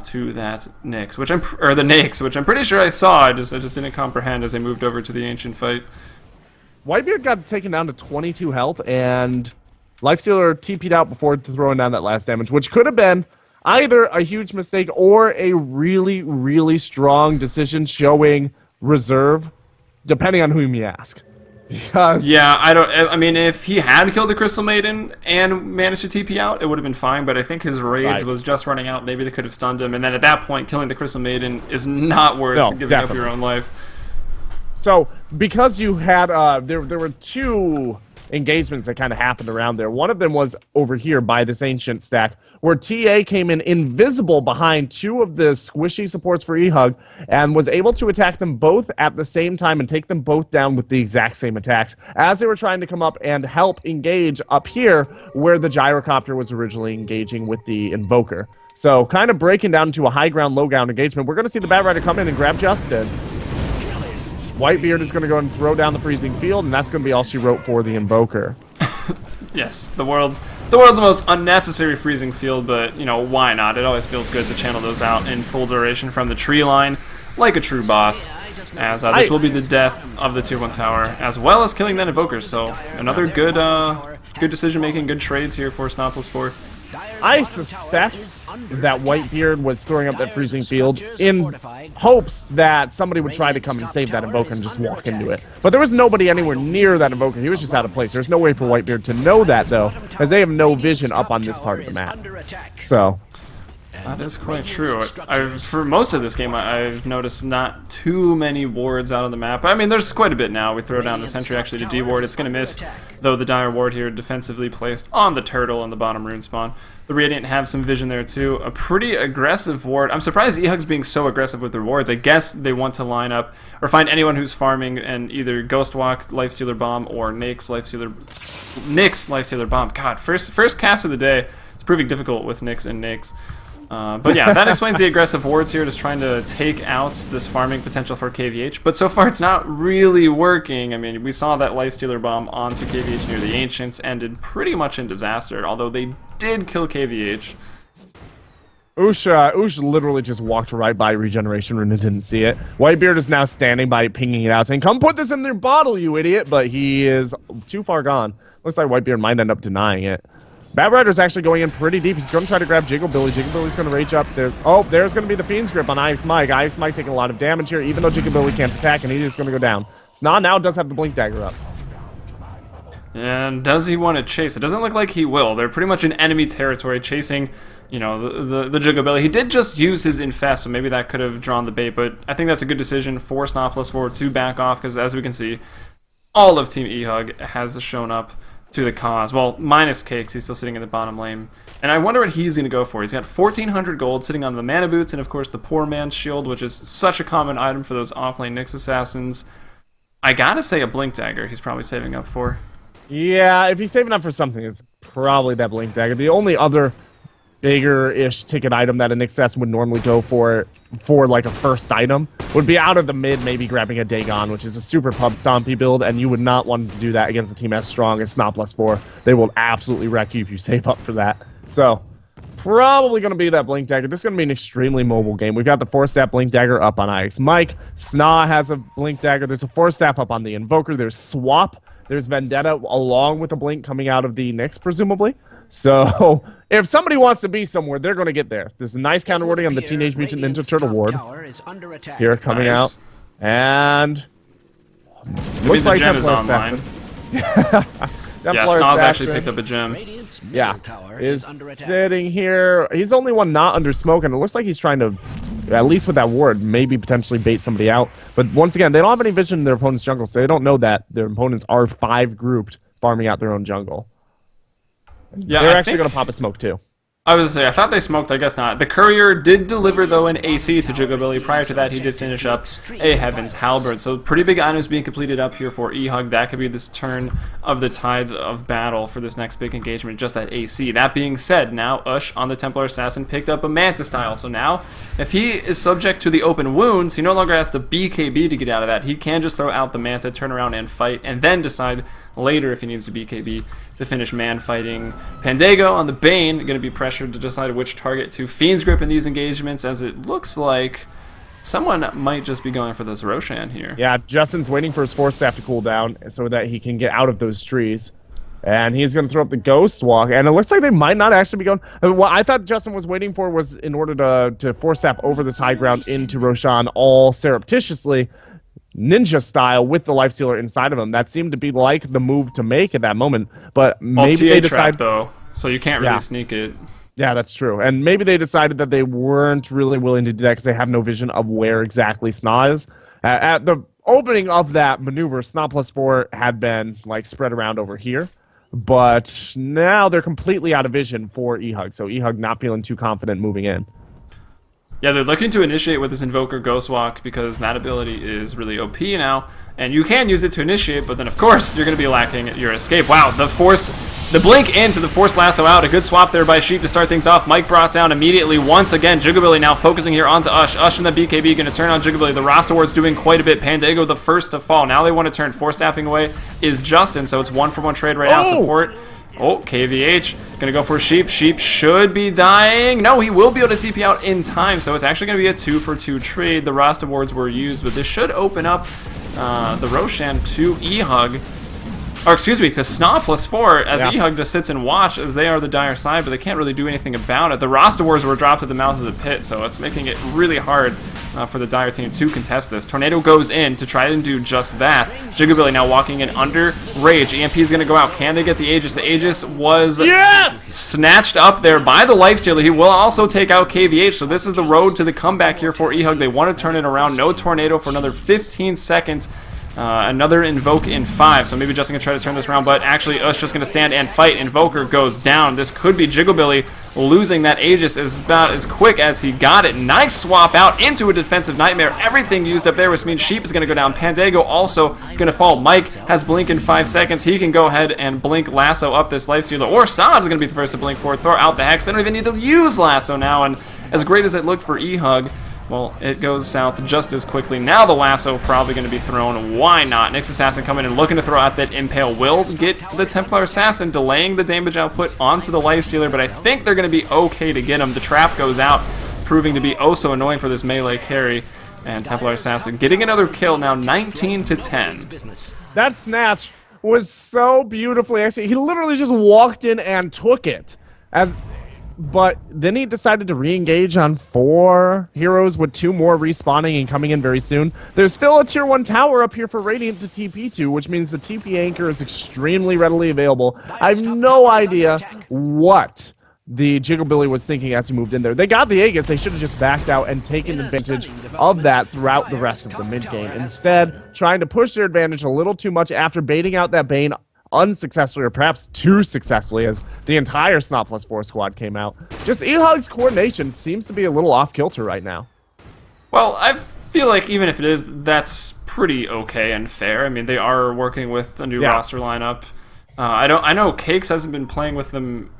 to that Nyx, which the Nakes, which I'm pretty sure I saw. I just didn't comprehend as I moved over to the Ancient fight. Whitebeard got taken down to 22 health, and Lifestealer TP'd out before throwing down that last damage, which could have been either a huge mistake or a really, really strong decision showing reserve, depending on whom you ask. Because yeah, I mean, if he had killed the Crystal Maiden and managed to TP out, it would have been fine, but I think his rage was just running out. Maybe they could have stunned him, and then at that point, killing the Crystal Maiden is not worth giving up your own life. So, because you had, there were two engagements that kind of happened around there. One of them was over here by this Ancient stack, where TA came in invisible behind two of the squishy supports for eHug and was able to attack them both at the same time and take them both down with the exact same attacks as they were trying to come up and help engage up here where the Gyrocopter was originally engaging with the Invoker. So kind of breaking down into a high ground, low ground engagement. We're going to see the Batrider come in and grab Justin. Whitebeard is going to go and throw down the freezing field, and that's going to be all she wrote for the Invoker. Yes, the world's most unnecessary freezing field, but you know, why not? It always feels good to channel those out in full duration from the tree line, like a true boss. As this will be the death of the tier 1 tower, as well as killing that Invoker. So another good decision making, good trades here for SNA+4. I suspect that Whitebeard was throwing up that freezing field in hopes that somebody would try to come and save that Invoker and just walk into it. But there was nobody anywhere near that Invoker. He was just out of place. There's no way for Whitebeard to know that, though, as they have no vision up on this part of the map. So that is quite true. For most of this game, I've noticed not too many wards out on the map. I mean, there's quite a bit now. We throw down the sentry actually to D-ward. It's going to miss, though the Dire ward here defensively placed on the turtle in the bottom rune spawn. The Radiant have some vision there too. A pretty aggressive ward. I'm surprised eHug's being so aggressive with their wards. I guess they want to line up or find anyone who's farming and either Ghostwalk, Lifestealer Bomb, or Nyx Lifestealer Bomb. God, first cast of the day. It's proving difficult with Nyx and Nyx. But yeah, that explains the aggressive wards here, just trying to take out this farming potential for KVH. But so far, it's not really working. I mean, we saw that Lifestealer Bomb onto KVH near the Ancients ended pretty much in disaster, although they did kill KVH. Ush literally just walked right by Regeneration Rune and didn't see it. Whitebeard is now standing by, pinging it out, saying, "Come put this in their bottle, you idiot!" But he is too far gone. Looks like Whitebeard might end up denying it. Batrider's actually going in pretty deep. He's going to try to grab Jigglebilly. Jigglebilly's going to rage up there. Oh, there's going to be the Fiend's Grip on Ice Mike. Ice Mike taking a lot of damage here, even though Jigglebilly can't attack, and he is going to go down. SNA now does have the Blink Dagger up. And does he want to chase? It doesn't look like he will. They're pretty much in enemy territory, chasing, you know, the Jugabilly. He did just use his Infest, so maybe that could have drawn the bait, but I think that's a good decision for SNA+4 to back off, because as we can see, all of Team eHug has shown up to the cause. Well, minus Cakes, he's still sitting in the bottom lane. And I wonder what he's going to go for. He's got 1,400 gold sitting on the Mana Boots, and of course the Poor Man's Shield, which is such a common item for those offlane Nyx Assassins. I gotta say a Blink Dagger he's probably saving up for. Yeah, if he's saving up for something, it's probably that Blink Dagger. The only other bigger-ish ticket item that an Nyx Assassin would normally go for like a first item would be out of the mid, maybe grabbing a Dagon, which is a super pub stompy build, and you would not want to do that against a team as strong as SNA+4. They will absolutely wreck you if you save up for that. So, probably going to be that Blink Dagger. This is going to be an extremely mobile game. We've got the 4-staff Blink Dagger up on Ix Mike. SNA has a Blink Dagger. There's a 4-staff up on the Invoker. There's Swap. There's Vendetta along with a Blink coming out of the Nyx, presumably. So, if somebody wants to be somewhere, they're going to get there. There's a nice counter warding on the Teenage Mutant Ninja Turtle ward. Here, coming out. And looks like Templar Assassin. Yeah, Templar Snaz actually Assassin. picked up a gem. Yeah, is sitting here. He's the only one not under smoke, and it looks like he's trying to, at least with that ward, maybe potentially bait somebody out. But once again, they don't have any vision in their opponent's jungle, so they don't know that their opponents are 5 grouped farming out their own jungle. Yeah, they're actually going to pop a smoke too. I was going to say, I thought they smoked, I guess not. The Courier did deliver, though, an AC to Jugabilly. Prior to that, he did finish up a Heaven's Halberd. So pretty big items being completed up here for eHug. That could be this turn of the tides of battle for this next big engagement, just that AC. That being said, now Ush on the Templar Assassin picked up a Manta style. So now, if he is subject to the open wounds, he no longer has to BKB to get out of that. He can just throw out the Manta, turn around and fight, and then decide later if he needs to BKB to finish man fighting. Pandago on the Bane, going to be pressured to decide which target to Fiend's Grip in these engagements, as it looks like someone might just be going for this Roshan here. Yeah, Justin's waiting for his Force Staff to cool down so that he can get out of those trees. And he's going to throw up the Ghost Walk, and it looks like they might not actually be going. What I thought Justin was waiting for was in order to Force Staff over this high ground into Roshan all surreptitiously, ninja style, with the Lifestealer inside of him. That seemed to be like the move to make at that moment, but maybe they decide though, so you can't really sneak it. Yeah, that's true. And maybe they decided that they weren't really willing to do that because they have no vision of where exactly SNA is. At the opening of that maneuver, SNA+4 had been like spread around over here, but now they're completely out of vision for eHug. So eHug not feeling too confident moving in. Yeah, they're looking to initiate with this Invoker Ghost Walk because that ability is really OP now, and you can use it to initiate, but then of course you're going to be lacking your escape. Wow, the blink into the Force Lasso out, a good swap there by Sheep to start things off. Mike brought down immediately once again. Jugabilly now focusing here onto Ush. Ush and the BKB going to turn on Jugabilly. The Rasta Ward's doing quite a bit. Pandago the first to fall. Now they want to turn Force Staffing away is Justin, so it's 1-for-1 trade right now. Support. Oh, KVH gonna go for Sheep. Sheep should be dying. No, he will be able to TP out in time, so it's actually gonna be a 2-for-2 trade. The Rasta Wards were used, but this should open up the Roshan to eHug. Or excuse me, to SNA+4, as eHug just sits and watch as they are the dire side, but they can't really do anything about it. The Rasta Wars were dropped at the mouth of the pit, so it's making it really hard for the dire team to contest this. Tornado goes in to try and do just that. Jugabilly now walking in under Rage. EMP is going to go out. Can they get the Aegis? The Aegis was snatched up there by the Lifestealer. He will also take out KVH, so this is the road to the comeback here for eHug. They want to turn it around. No Tornado for another 15 seconds. Another Invoke in 5, so maybe Justin can try to turn this around, but actually Ush just going to stand and fight. Invoker goes down. This could be Jugabilly losing that Aegis about as quick as he got it. Nice swap out into a defensive Nightmare. Everything used up there, which means Sheep is going to go down. Pandago also going to fall. Mike has Blink in 5 seconds. He can go ahead and Blink Lasso up this Lifestealer, or San's going to be the first to Blink for it. Throw out the Hex. They don't even need to use Lasso now, and as great as it looked for eHug, well, it goes south just as quickly. Now the Lasso probably going to be thrown. Why not? Nyx Assassin coming in looking to throw out that Impale. Will get the Templar Assassin, delaying the damage output onto the Lifestealer, but I think they're going to be okay to get him. The trap goes out, proving to be oh so annoying for this melee carry. And Templar Assassin getting another kill now, 19-10. That snatch was so beautifully executed. He literally just walked in and took it. But then he decided to re-engage on 4 heroes with 2 more respawning and coming in very soon. There's still a tier 1 tower up here for Radiant to TP to, which means the TP anchor is extremely readily available. I have no idea what the Jugabilly was thinking as he moved in there. They got the Aegis. They should have just backed out and taken advantage of that throughout the rest of the mid-game. Instead, trying to push their advantage a little too much after baiting out that Bane unsuccessfully, or perhaps too successfully, as the entire SNA+4 squad came out. Just eHug's coordination seems to be a little off-kilter right now. Well, I feel like even if it is, that's pretty okay and fair. I mean, they are working with a new roster lineup. I know Cakes hasn't been playing with them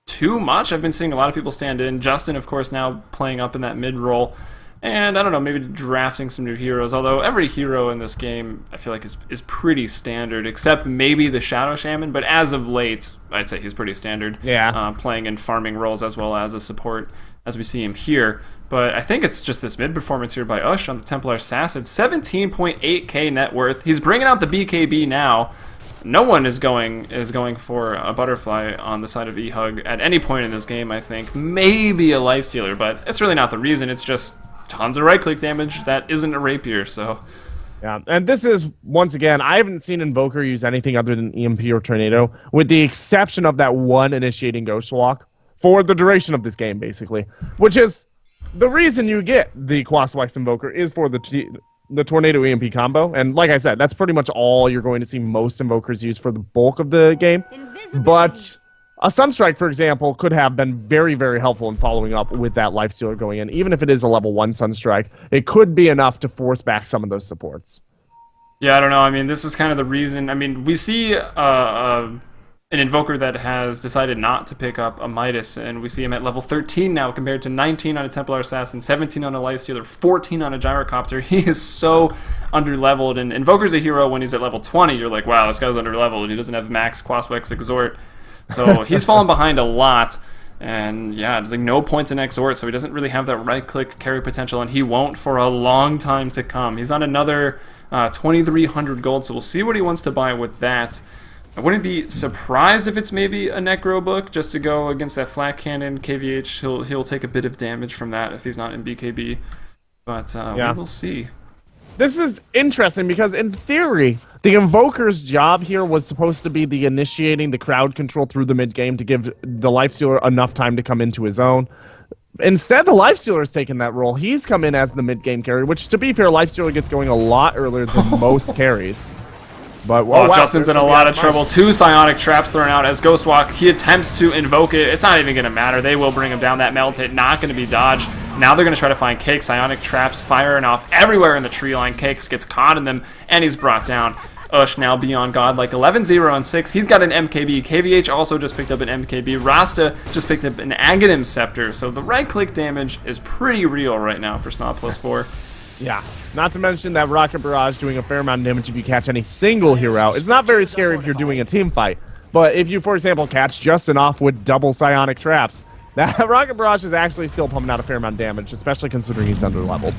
too much. I've been seeing a lot of people stand in. Justin, of course, now playing up in that mid role. And I don't know, maybe drafting some new heroes, although every hero in this game I feel like is pretty standard, except maybe the Shadow Shaman, but as of late, I'd say he's pretty standard. Yeah. Playing in farming roles as well as a support, as we see him here. But I think it's just this mid-performance here by Ush on the Templar Assassin. 17.8k net worth. He's bringing out the BKB now. No one is going for a Butterfly on the side of eHug at any point in this game, I think. Maybe a Lifestealer, but it's really not the reason. It's just tons of right-click damage that isn't a rapier, so... Yeah, and this is, once again, I haven't seen Invoker use anything other than EMP or Tornado, with the exception of that one initiating Ghost Walk for the duration of this game, basically. Which is the reason you get the Quaswex Invoker is for the Tornado EMP combo. And like I said, that's pretty much all you're going to see most Invokers use for the bulk of the game. But a Sunstrike, for example, could have been very, very helpful in following up with that Lifestealer going in. Even if it is a level 1 Sunstrike, it could be enough to force back some of those supports. Yeah, I don't know. I mean, this is kind of the reason. I mean, we see an Invoker that has decided not to pick up a Midas, and we see him at level 13 now compared to 19 on a Templar Assassin, 17 on a Lifestealer, 14 on a Gyrocopter. He is so underleveled, and Invoker's a hero when he's at level 20. You're like, wow, this guy's underleveled. He doesn't have max Quaswex Exhort. So he's fallen behind a lot, and yeah, there's like no points in Exhort, so he doesn't really have that right-click carry potential, and he won't for a long time to come. He's on another 2,300 gold, so we'll see what he wants to buy with that. I wouldn't be surprised if it's maybe a Necro book just to go against that flat cannon. KVH, he'll take a bit of damage from that if he's not in BKB, but we will see. This is interesting because, in theory, the Invoker's job here was supposed to be the initiating the crowd control through the mid-game to give the Lifestealer enough time to come into his own. Instead, the Lifestealer's taken that role. He's come in as the mid-game carry, which, to be fair, Lifestealer gets going a lot earlier than most carries. But wow, Justin's in a lot of trouble. 2 Psionic Traps thrown out as Ghostwalk. He attempts to invoke it. It's not even going to matter. They will bring him down. That melt hit not going to be dodged. Now they're going to try to find Cakes. Psionic Traps firing off everywhere in the tree line. Cakes gets caught in them, and he's brought down. Ush now beyond God, like 11-0 and 6. He's got an MKB. KVH also just picked up an MKB. Rasta just picked up an Aghanim Scepter. So the right-click damage is pretty real right now for SNA+4. Yeah, not to mention that Rocket Barrage doing a fair amount of damage if you catch any single hero. It's not very scary if you're doing a team fight, but if you, for example, catch Justin off with double Psionic Traps, that Rocket Barrage is actually still pumping out a fair amount of damage, especially considering he's underleveled.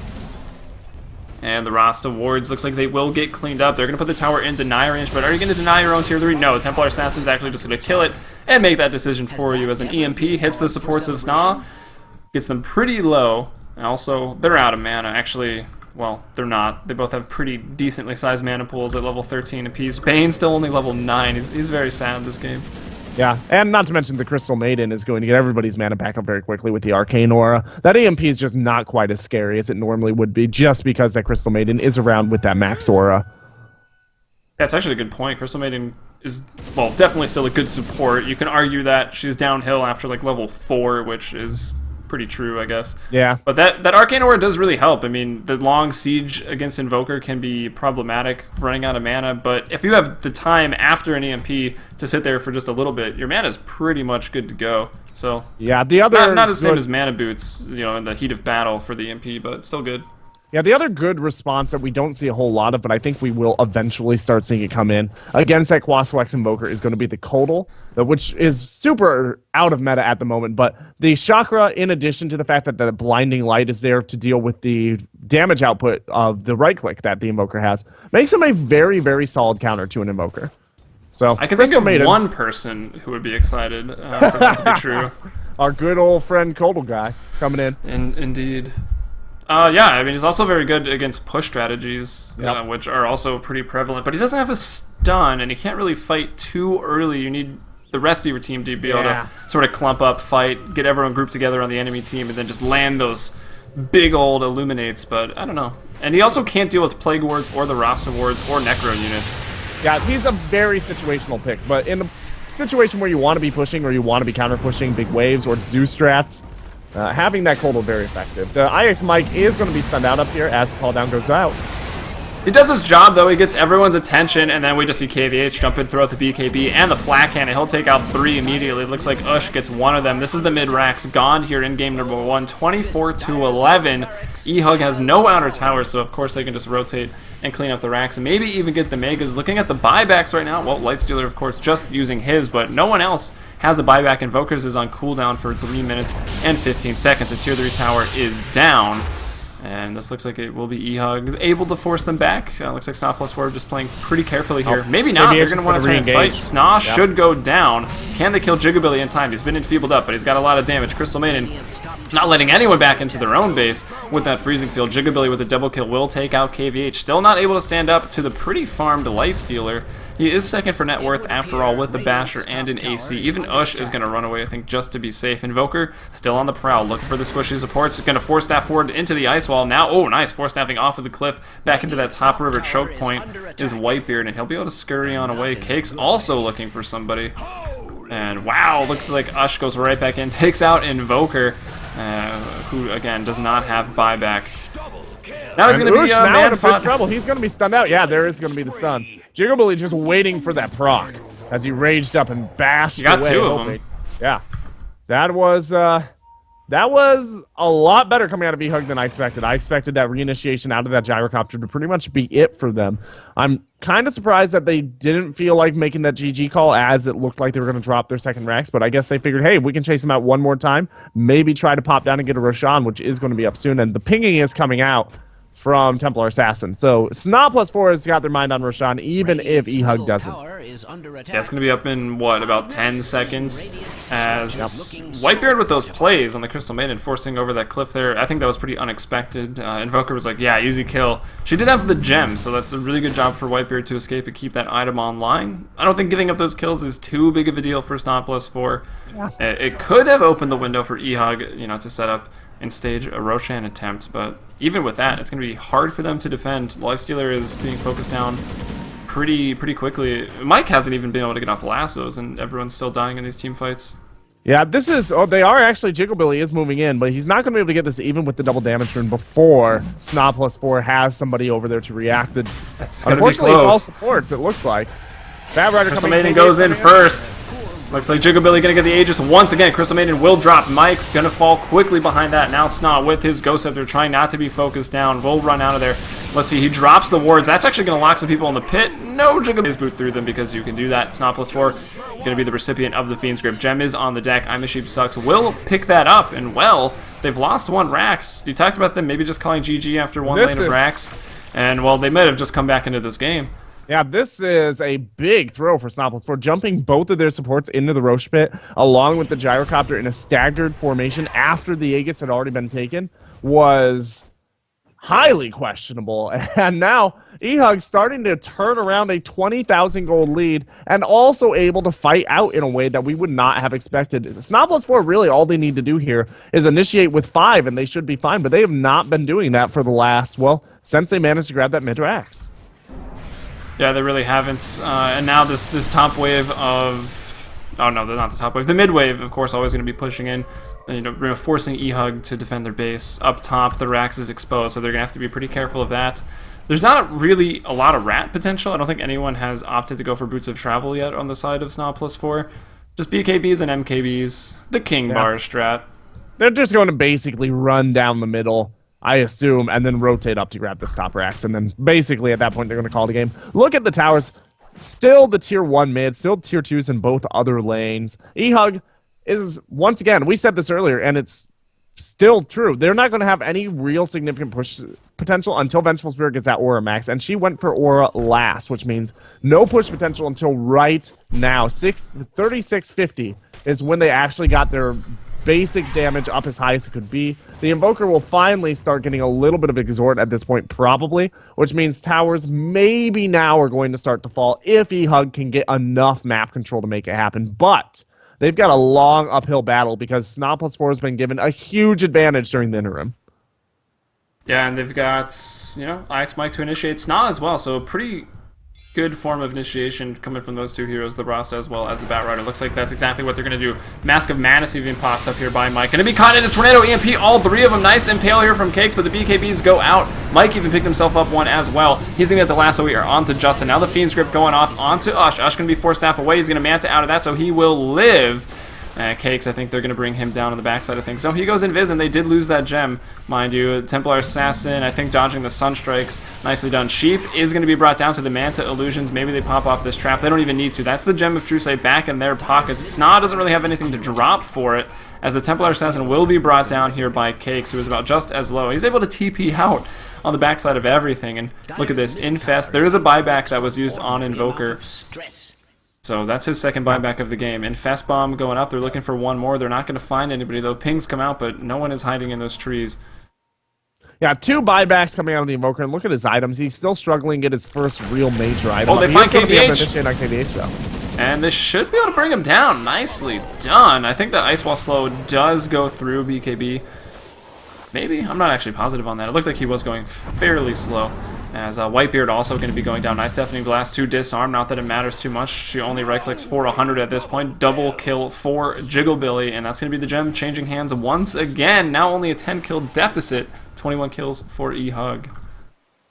And the Rasta wards looks like they will get cleaned up. They're going to put the tower in deny range, but are you going to deny your own tier 3? No, Templar Assassin's actually just going to kill it and make that decision for you as an EMP hits the supports of SNA, gets them pretty low. And also, they're out of mana. Actually, well, they're not. They both have pretty decently sized mana pools at level 13 apiece. Bane's still only level 9. He's very sad this game. Yeah, and not to mention the Crystal Maiden is going to get everybody's mana back up very quickly with the Arcane Aura. That EMP is just not quite as scary as it normally would be, just because that Crystal Maiden is around with that Max Aura. That's actually a good point. Crystal Maiden is, well, definitely still a good support. You can argue that she's downhill after like level 4, which is pretty true, I guess. Yeah. But that Arcane Aura does really help. I mean, the long siege against Invoker can be problematic, running out of mana, but if you have the time after an EMP to sit there for just a little bit, your mana is pretty much good to go. So yeah, the other not as same as mana boots, you know, in the heat of battle for the EMP, but still good. Yeah, the other good response that we don't see a whole lot of, but I think we will eventually start seeing it come in against that Quaswex Invoker is going to be the KOTH, which is super out of meta at the moment. But the Chakra, in addition to the fact that the Blinding Light is there to deal with the damage output of the right click that the Invoker has, makes him a very, very solid counter to an Invoker. So I can think of one person who would be excited for that to be true. Our good old friend KOTH guy coming in. Indeed. Yeah, I mean, he's also very good against push strategies, which are also pretty prevalent. But he doesn't have a stun, and he can't really fight too early. You need the rest of your team to be able to sort of clump up, fight, get everyone grouped together on the enemy team, and then just land those big old Illuminates. But I don't know. And he also can't deal with Plague Wards or the Rasta Wards or Necro units. Yeah, he's a very situational pick. But in the situation where you want to be pushing or you want to be counter-pushing big waves or Zeus strats, having that KOTH very effective. The IX Mike is going to be stunned out up here as the call down goes out. He does his job, though. He gets everyone's attention, and then we just see KVH jump in, throw out the BKB and the flat cannon. He'll take out 3 immediately. It looks like Ush gets 1 of them. This is the mid-racks gone here in game number 1, 24-11. eHug has no outer tower, so of course they can just rotate and clean up the racks and maybe even get the Megas. Looking at the buybacks right now, well, Lightstealer, of course, just using his, but no one else has a buyback. Invokers is on cooldown for 3 minutes and 15 seconds. The tier 3 tower is down. And this looks like it will be eHug able to force them back. Looks like SNA+4 just playing pretty carefully here. Maybe not. They're going to want to try and fight. SNA should go down. Can they kill Jigabilly in time? He's been enfeebled up, but he's got a lot of damage. Crystal Maiden not letting anyone back into their own base with that freezing field. Jigabilly with a double kill will take out KVH. Still not able to stand up to the pretty farmed Lifestealer. He is second for net worth after all with the Basher and an AC. Even Ush is going to run away, I think, just to be safe. Invoker still on the prowl, looking for the squishy supports. Going to force staff forward into the ice wall. Now, oh, nice. Force staffing off of the cliff back into that top river choke point is Whitebeard, and he'll be able to scurry on away. Cake's also looking for somebody. And wow, looks like Ush goes right back in, takes out Invoker, who, again, does not have buyback. Now he's going to be man in big trouble. He's going to be stunned out. Yeah, there is going to be the stun. Jigabilly just waiting for that proc as he raged up and bashed away. You got two of them. Yeah, that was a lot better coming out of eHug than I expected. I expected that reinitiation out of that gyrocopter to pretty much be it for them. I'm kind of surprised that they didn't feel like making that GG call, as it looked like they were going to drop their second Rex, but I guess they figured, hey, we can chase him out one more time, maybe try to pop down and get a Roshan, which is going to be up soon, and the pinging is coming out from Templar Assassin. So SNA+4 has got their mind on Roshan, even if eHug doesn't. Yeah, it's going to be up in, what, about 10 seconds, as Whitebeard with those plays on the Crystal Maiden, forcing over that cliff there. I think that was pretty unexpected. Invoker was like, yeah, easy kill. She did have the gem, so that's a really good job for Whitebeard to escape and keep that item online. I don't think giving up those kills is too big of a deal for SNA+4. Yeah. It could have opened the window for eHug, you know, to set up and stage a Roshan attempt, but even with that, it's going to be hard for them to defend. Lifestealer is being focused down pretty quickly. Mike hasn't even been able to get off lassos, and everyone's still dying in these team fights. Yeah, this is... Oh, they are actually... Jigabilly is moving in, but he's not going to be able to get this even with the double damage rune before SNA+4 has somebody over there to react. That's going to be close. Unfortunately, it's all supports, it looks like. Bad Rider Crystal Maiden goes in first. Looks like Jigabilly gonna get the Aegis once again. Crystal Maiden will drop. Mike's gonna fall quickly behind that. Now SNA with his Ghost Scepter trying not to be focused down. Will run out of there. Let's see, he drops the wards. That's actually gonna lock some people in the pit. No, Jigabilly's boot through them because you can do that. SNA+4 gonna be the recipient of the Fiend's Grip. Gem is on the deck. I'm a Sheep Sucks will pick that up, and well, they've lost one Rax. You talked about them maybe just calling GG after one lane of Rax, and well, they might have just come back into this game. Yeah, this is a big throw for SNA+4, jumping both of their supports into the Roche pit, along with the gyrocopter in a staggered formation after the Aegis had already been taken, was highly questionable. And now eHug starting to turn around a 20,000 gold lead and also able to fight out in a way that we would not have expected. SNA+4, really all they need to do here is initiate with 5 and they should be fine, but they have not been doing that for the last, well, since they managed to grab that mid-rax. Yeah, they really haven't. And now this top wave of... Oh, no, they're not the top wave. The mid wave, of course, always going to be pushing in, you know, forcing eHug to defend their base. Up top, the Rax is exposed, so they're going to have to be pretty careful of that. There's not really a lot of rat potential. I don't think anyone has opted to go for Boots of Travel yet on the side of SNA+4. Just BKBs and MKBs. The King Bar strat. They're just going to basically run down the middle, I assume, and then rotate up to grab the top Rax, and then basically at that point they're going to call the game. Look at the towers. Still the tier 1 mid, still tier 2s in both other lanes. eHug is, once again, we said this earlier, and it's still true. They're not going to have any real significant push potential until Vengeful Spirit gets that Aura max, and she went for Aura last, which means no push potential until right now. 3650 is when they actually got their basic damage up as high as it could be. The Invoker will finally start getting a little bit of Exhort at this point, probably, which means towers maybe now are going to start to fall if eHug can get enough map control to make it happen. But they've got a long uphill battle because SNA+4 has been given a huge advantage during the interim. Yeah, and they've got, you know, IX Mike to initiate SNA as well, so a pretty good form of initiation coming from those two heroes, the Rasta as well as the Bat Rider. Looks like that's exactly what they're going to do. Mask of Madness even popped up here by Mike. Going to be caught in a Tornado EMP, all three of them. Nice impale here from Cakes, but the BKBs go out. Mike even picked himself up one as well. He's going to get the lasso here onto Justin. Now the Fiend's Grip going off onto Ush. Ush going to be forced half away. He's going to Manta out of that, so he will live. Cakes, I think they're going to bring him down on the backside of things. So he goes Invis, and they did lose that gem, mind you. Templar Assassin, I think, dodging the Sunstrikes. Nicely done. Sheep is going to be brought down to the Manta Illusions. Maybe they pop off this trap. They don't even need to. That's the Gem of True Sight back in their pockets. SNA doesn't really have anything to drop for it, as the Templar Assassin will be brought down here by Cakes, who is about just as low. He's able to TP out on the backside of everything, and look at this. Infest. There is a buyback that was used on Invoker. So that's his second buyback of the game. Infest Bomb going up. They're looking for one more. They're not going to find anybody, though. Pings come out, but no one is hiding in those trees. Yeah, 2 buybacks coming out of the Invoker, and look at his items. He's still struggling to get his first real major item. Oh, they find KVH! On KVH, though. And this should be able to bring him down. Nicely done. I think the Ice Wall Slow does go through BKB. Maybe? I'm not actually positive on that. It looked like he was going fairly slow. As Whitebeard also going to be going down. Nice Deafening Blast to disarm. Not that it matters too much. She only right-clicks for 100 at this point. Double kill for Jigglebilly. And that's going to be the gem changing hands once again. Now only a 10-kill deficit. 21 kills for eHug.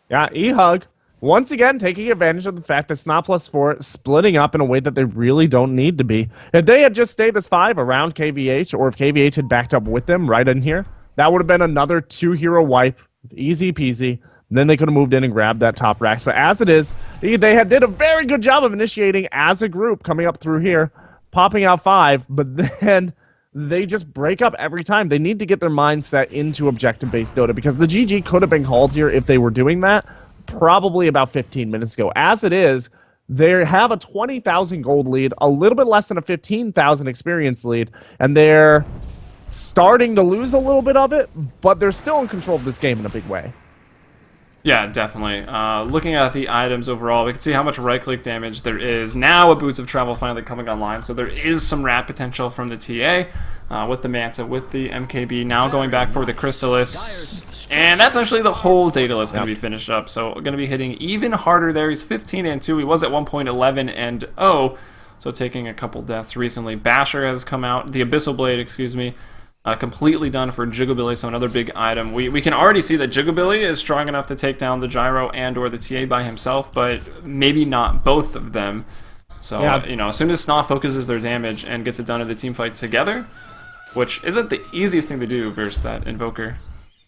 Yeah, eHug. Once again, taking advantage of the fact that SNA+4 splitting up in a way that they really don't need to be. If they had just stayed as 5 around KVH, or if KVH had backed up with them right in here, that would have been another 2-hero wipe. Easy peasy. Then they could have moved in and grabbed that top racks. But as it is, they did a very good job of initiating as a group, coming up through here, popping out 5, but then they just break up every time. They need to get their mindset into objective-based Dota, because the GG could have been called here if they were doing that probably about 15 minutes ago. As it is, they have a 20,000 gold lead, a little bit less than a 15,000 experience lead, and they're starting to lose a little bit of it, but they're still in control of this game in a big way. Yeah, definitely. Looking at the items overall, we can see how much right-click damage there is. Now a Boots of Travel finally coming online, so there is some rat potential from the TA with the Manta, with the MKB. Now going back for the Crystallis. And that's actually the whole Daedalus going to be finished up, so going to be hitting even harder there. He's 15-2. He was at one point 11-0, so taking a couple deaths recently. Basher has come out. The Abyssal Blade, excuse me. Completely done for Jigglebilly, so another big item. We can already see that Jigglebilly is strong enough to take down the Gyro and or the TA by himself, but maybe not both of them. So, yeah. You know, as soon as SNA focuses their damage and gets it done in the team fight together, which isn't the easiest thing to do versus that Invoker.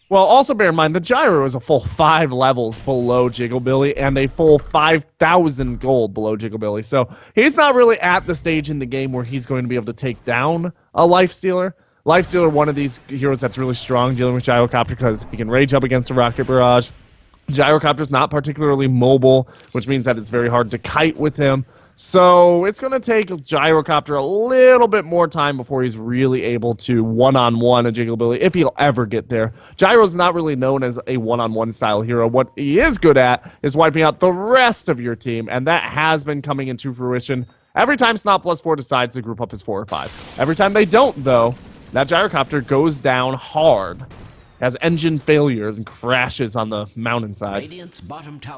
Well, also bear in mind, the Gyro is a full 5 levels below Jigglebilly and a full 5,000 gold below Jigglebilly. So he's not really at the stage in the game where he's going to be able to take down a Lifestealer. Lifestealer, one of these heroes that's really strong dealing with Gyrocopter because he can rage up against a Rocket Barrage. Gyrocopter's not particularly mobile, which means that it's very hard to kite with him. So it's going to take Gyrocopter a little bit more time before he's really able to one-on-one a Jigglebilly, if he'll ever get there. Gyro's not really known as a one-on-one style hero. What he is good at is wiping out the rest of your team, and that has been coming into fruition every time SNA+4 decides to group up as 4 or 5. Every time they don't, though, that Gyrocopter goes down hard, has engine failure, and crashes on the mountainside.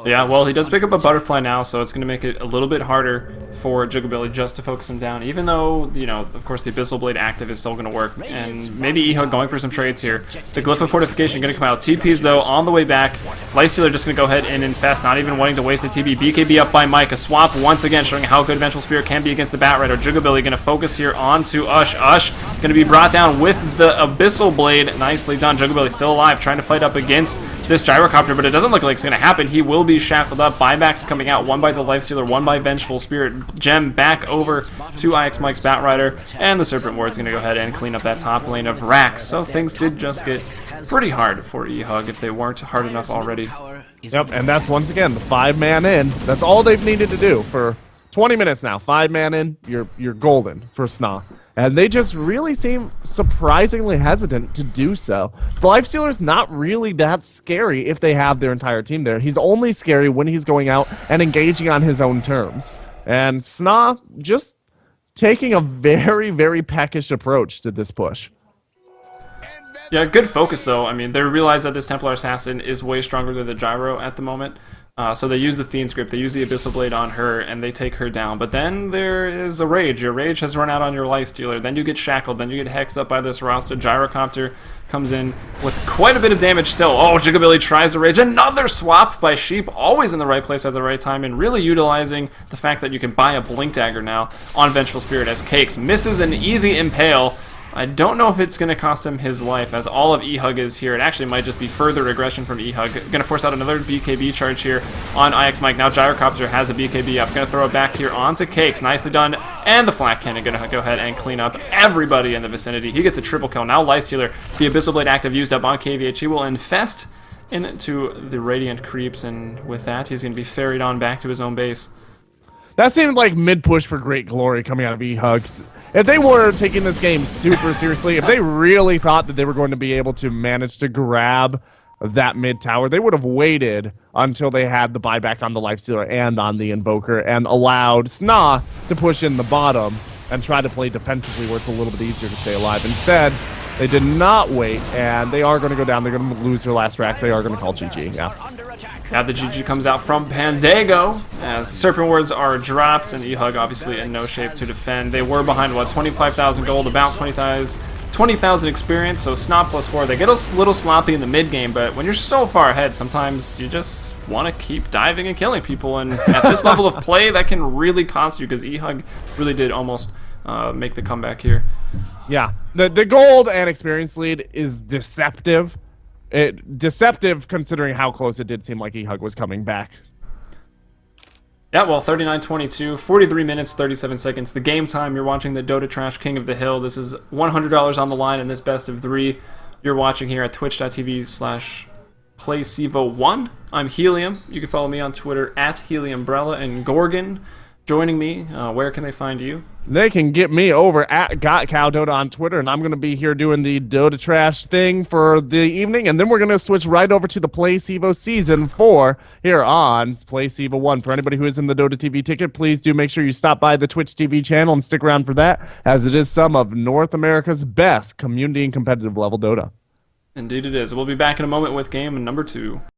Yeah, well, he does pick up a Butterfly now, so it's going to make it a little bit harder for Jigglebilly just to focus him down, even though, you know, of course, the Abyssal Blade active is still going to work, and maybe eHug going for some trades here. The Glyph of Fortification going to come out. TP's, though, on the way back. Lifestealer just going to go ahead and infest, not even wanting to waste the TP. BKB up by Mike. A swap once again, showing how good Vengeful Spirit can be against the Bat Rider. Jigglebilly going to focus here onto Ush. Ush going to be brought down with the Abyssal Blade. Nicely done. Jigglebilly still alive, trying to fight up against this Gyrocopter, but it doesn't look like it's going to happen. He will be shackled up. Buybacks coming out, one by the Lifestealer, one by Vengeful Spirit. Gem back over to IX Mike's Bat Rider, and the Serpent Ward's going to go ahead and clean up that top lane of Rax. So things did just get pretty hard for eHug if they weren't hard enough already. Yep, and that's once again the 5-man in. That's all they've needed to do for 20 minutes now. 5-man in, you're golden for SNA. And they just really seem surprisingly hesitant to do so. The Lifestealer's not really that scary if they have their entire team there. He's only scary when he's going out and engaging on his own terms. And SNA just taking a very, very peckish approach to this push. Yeah, good focus though. I mean, they realize that this Templar Assassin is way stronger than the Gyro at the moment. So they use the Fiend Script, they use the Abyssal Blade on her, and they take her down. But then there is a Rage. Your Rage has run out on your Lifestealer. Then you get Shackled. Then you get hexed up by this Rasta. Gyrocopter comes in with quite a bit of damage still. Oh, Gigabilly tries to Rage. Another swap by Sheep, always in the right place at the right time, and really utilizing the fact that you can buy a Blink Dagger now on Vengeful Spirit as Cakes misses an easy Impale. I don't know if it's going to cost him his life, as all of eHug is here. It actually might just be further aggression from eHug. Going to force out another BKB charge here on IX Mike. Now Gyrocopter has a BKB up. Going to throw it back here onto Cakes. Nicely done. And the Flak Cannon going to go ahead and clean up everybody in the vicinity. He gets a triple kill. Now Lifestealer, the Abyssal Blade active used up on KVH. He will infest into the Radiant creeps, and with that, he's going to be ferried on back to his own base. That seemed like mid-push for Great Glory coming out of eHug. If they were taking this game super seriously, if they really thought that they were going to be able to manage to grab that mid-tower, they would have waited until they had the buyback on the Lifestealer and on the Invoker and allowed SNA to push in the bottom and try to play defensively where it's a little bit easier to stay alive. Instead, they did not wait, and they are going to go down. They're going to lose their last racks. They are going to call GG, yeah. Now the GG comes out from Pandago as Serpent Wards are dropped, and eHug obviously in no shape to defend. They were behind, what, 25,000 gold, about 20,000 experience, so SNA+4. They get a little sloppy in the mid-game, but when you're so far ahead, sometimes you just want to keep diving and killing people, and at this level of play, that can really cost you, because eHug really did almost make the comeback here. Yeah, the gold and experience lead is deceptive. Deceptive considering how close it did seem like eHug was coming back. Yeah, well, 39-22, 43 minutes, 37 seconds. The game time, you're watching the Dota Trash King of the Hill. This is $100 on the line in this best of 3. You're watching here at twitch.tv/PlaySevo1. I'm Helium. You can follow me on Twitter at Heliumbrella, and Gorgon joining me. Where can they find you? They can get me over at GotCowDota on Twitter, and I'm going to be here doing the Dota Trash thing for the evening, and then we're going to switch right over to the PlaySevo Season 4 here on PlaySevo 1. For anybody who is in the Dota TV ticket, please do make sure you stop by the Twitch TV channel and stick around for that, as it is some of North America's best community and competitive level Dota. Indeed it is. We'll be back in a moment with game number 2.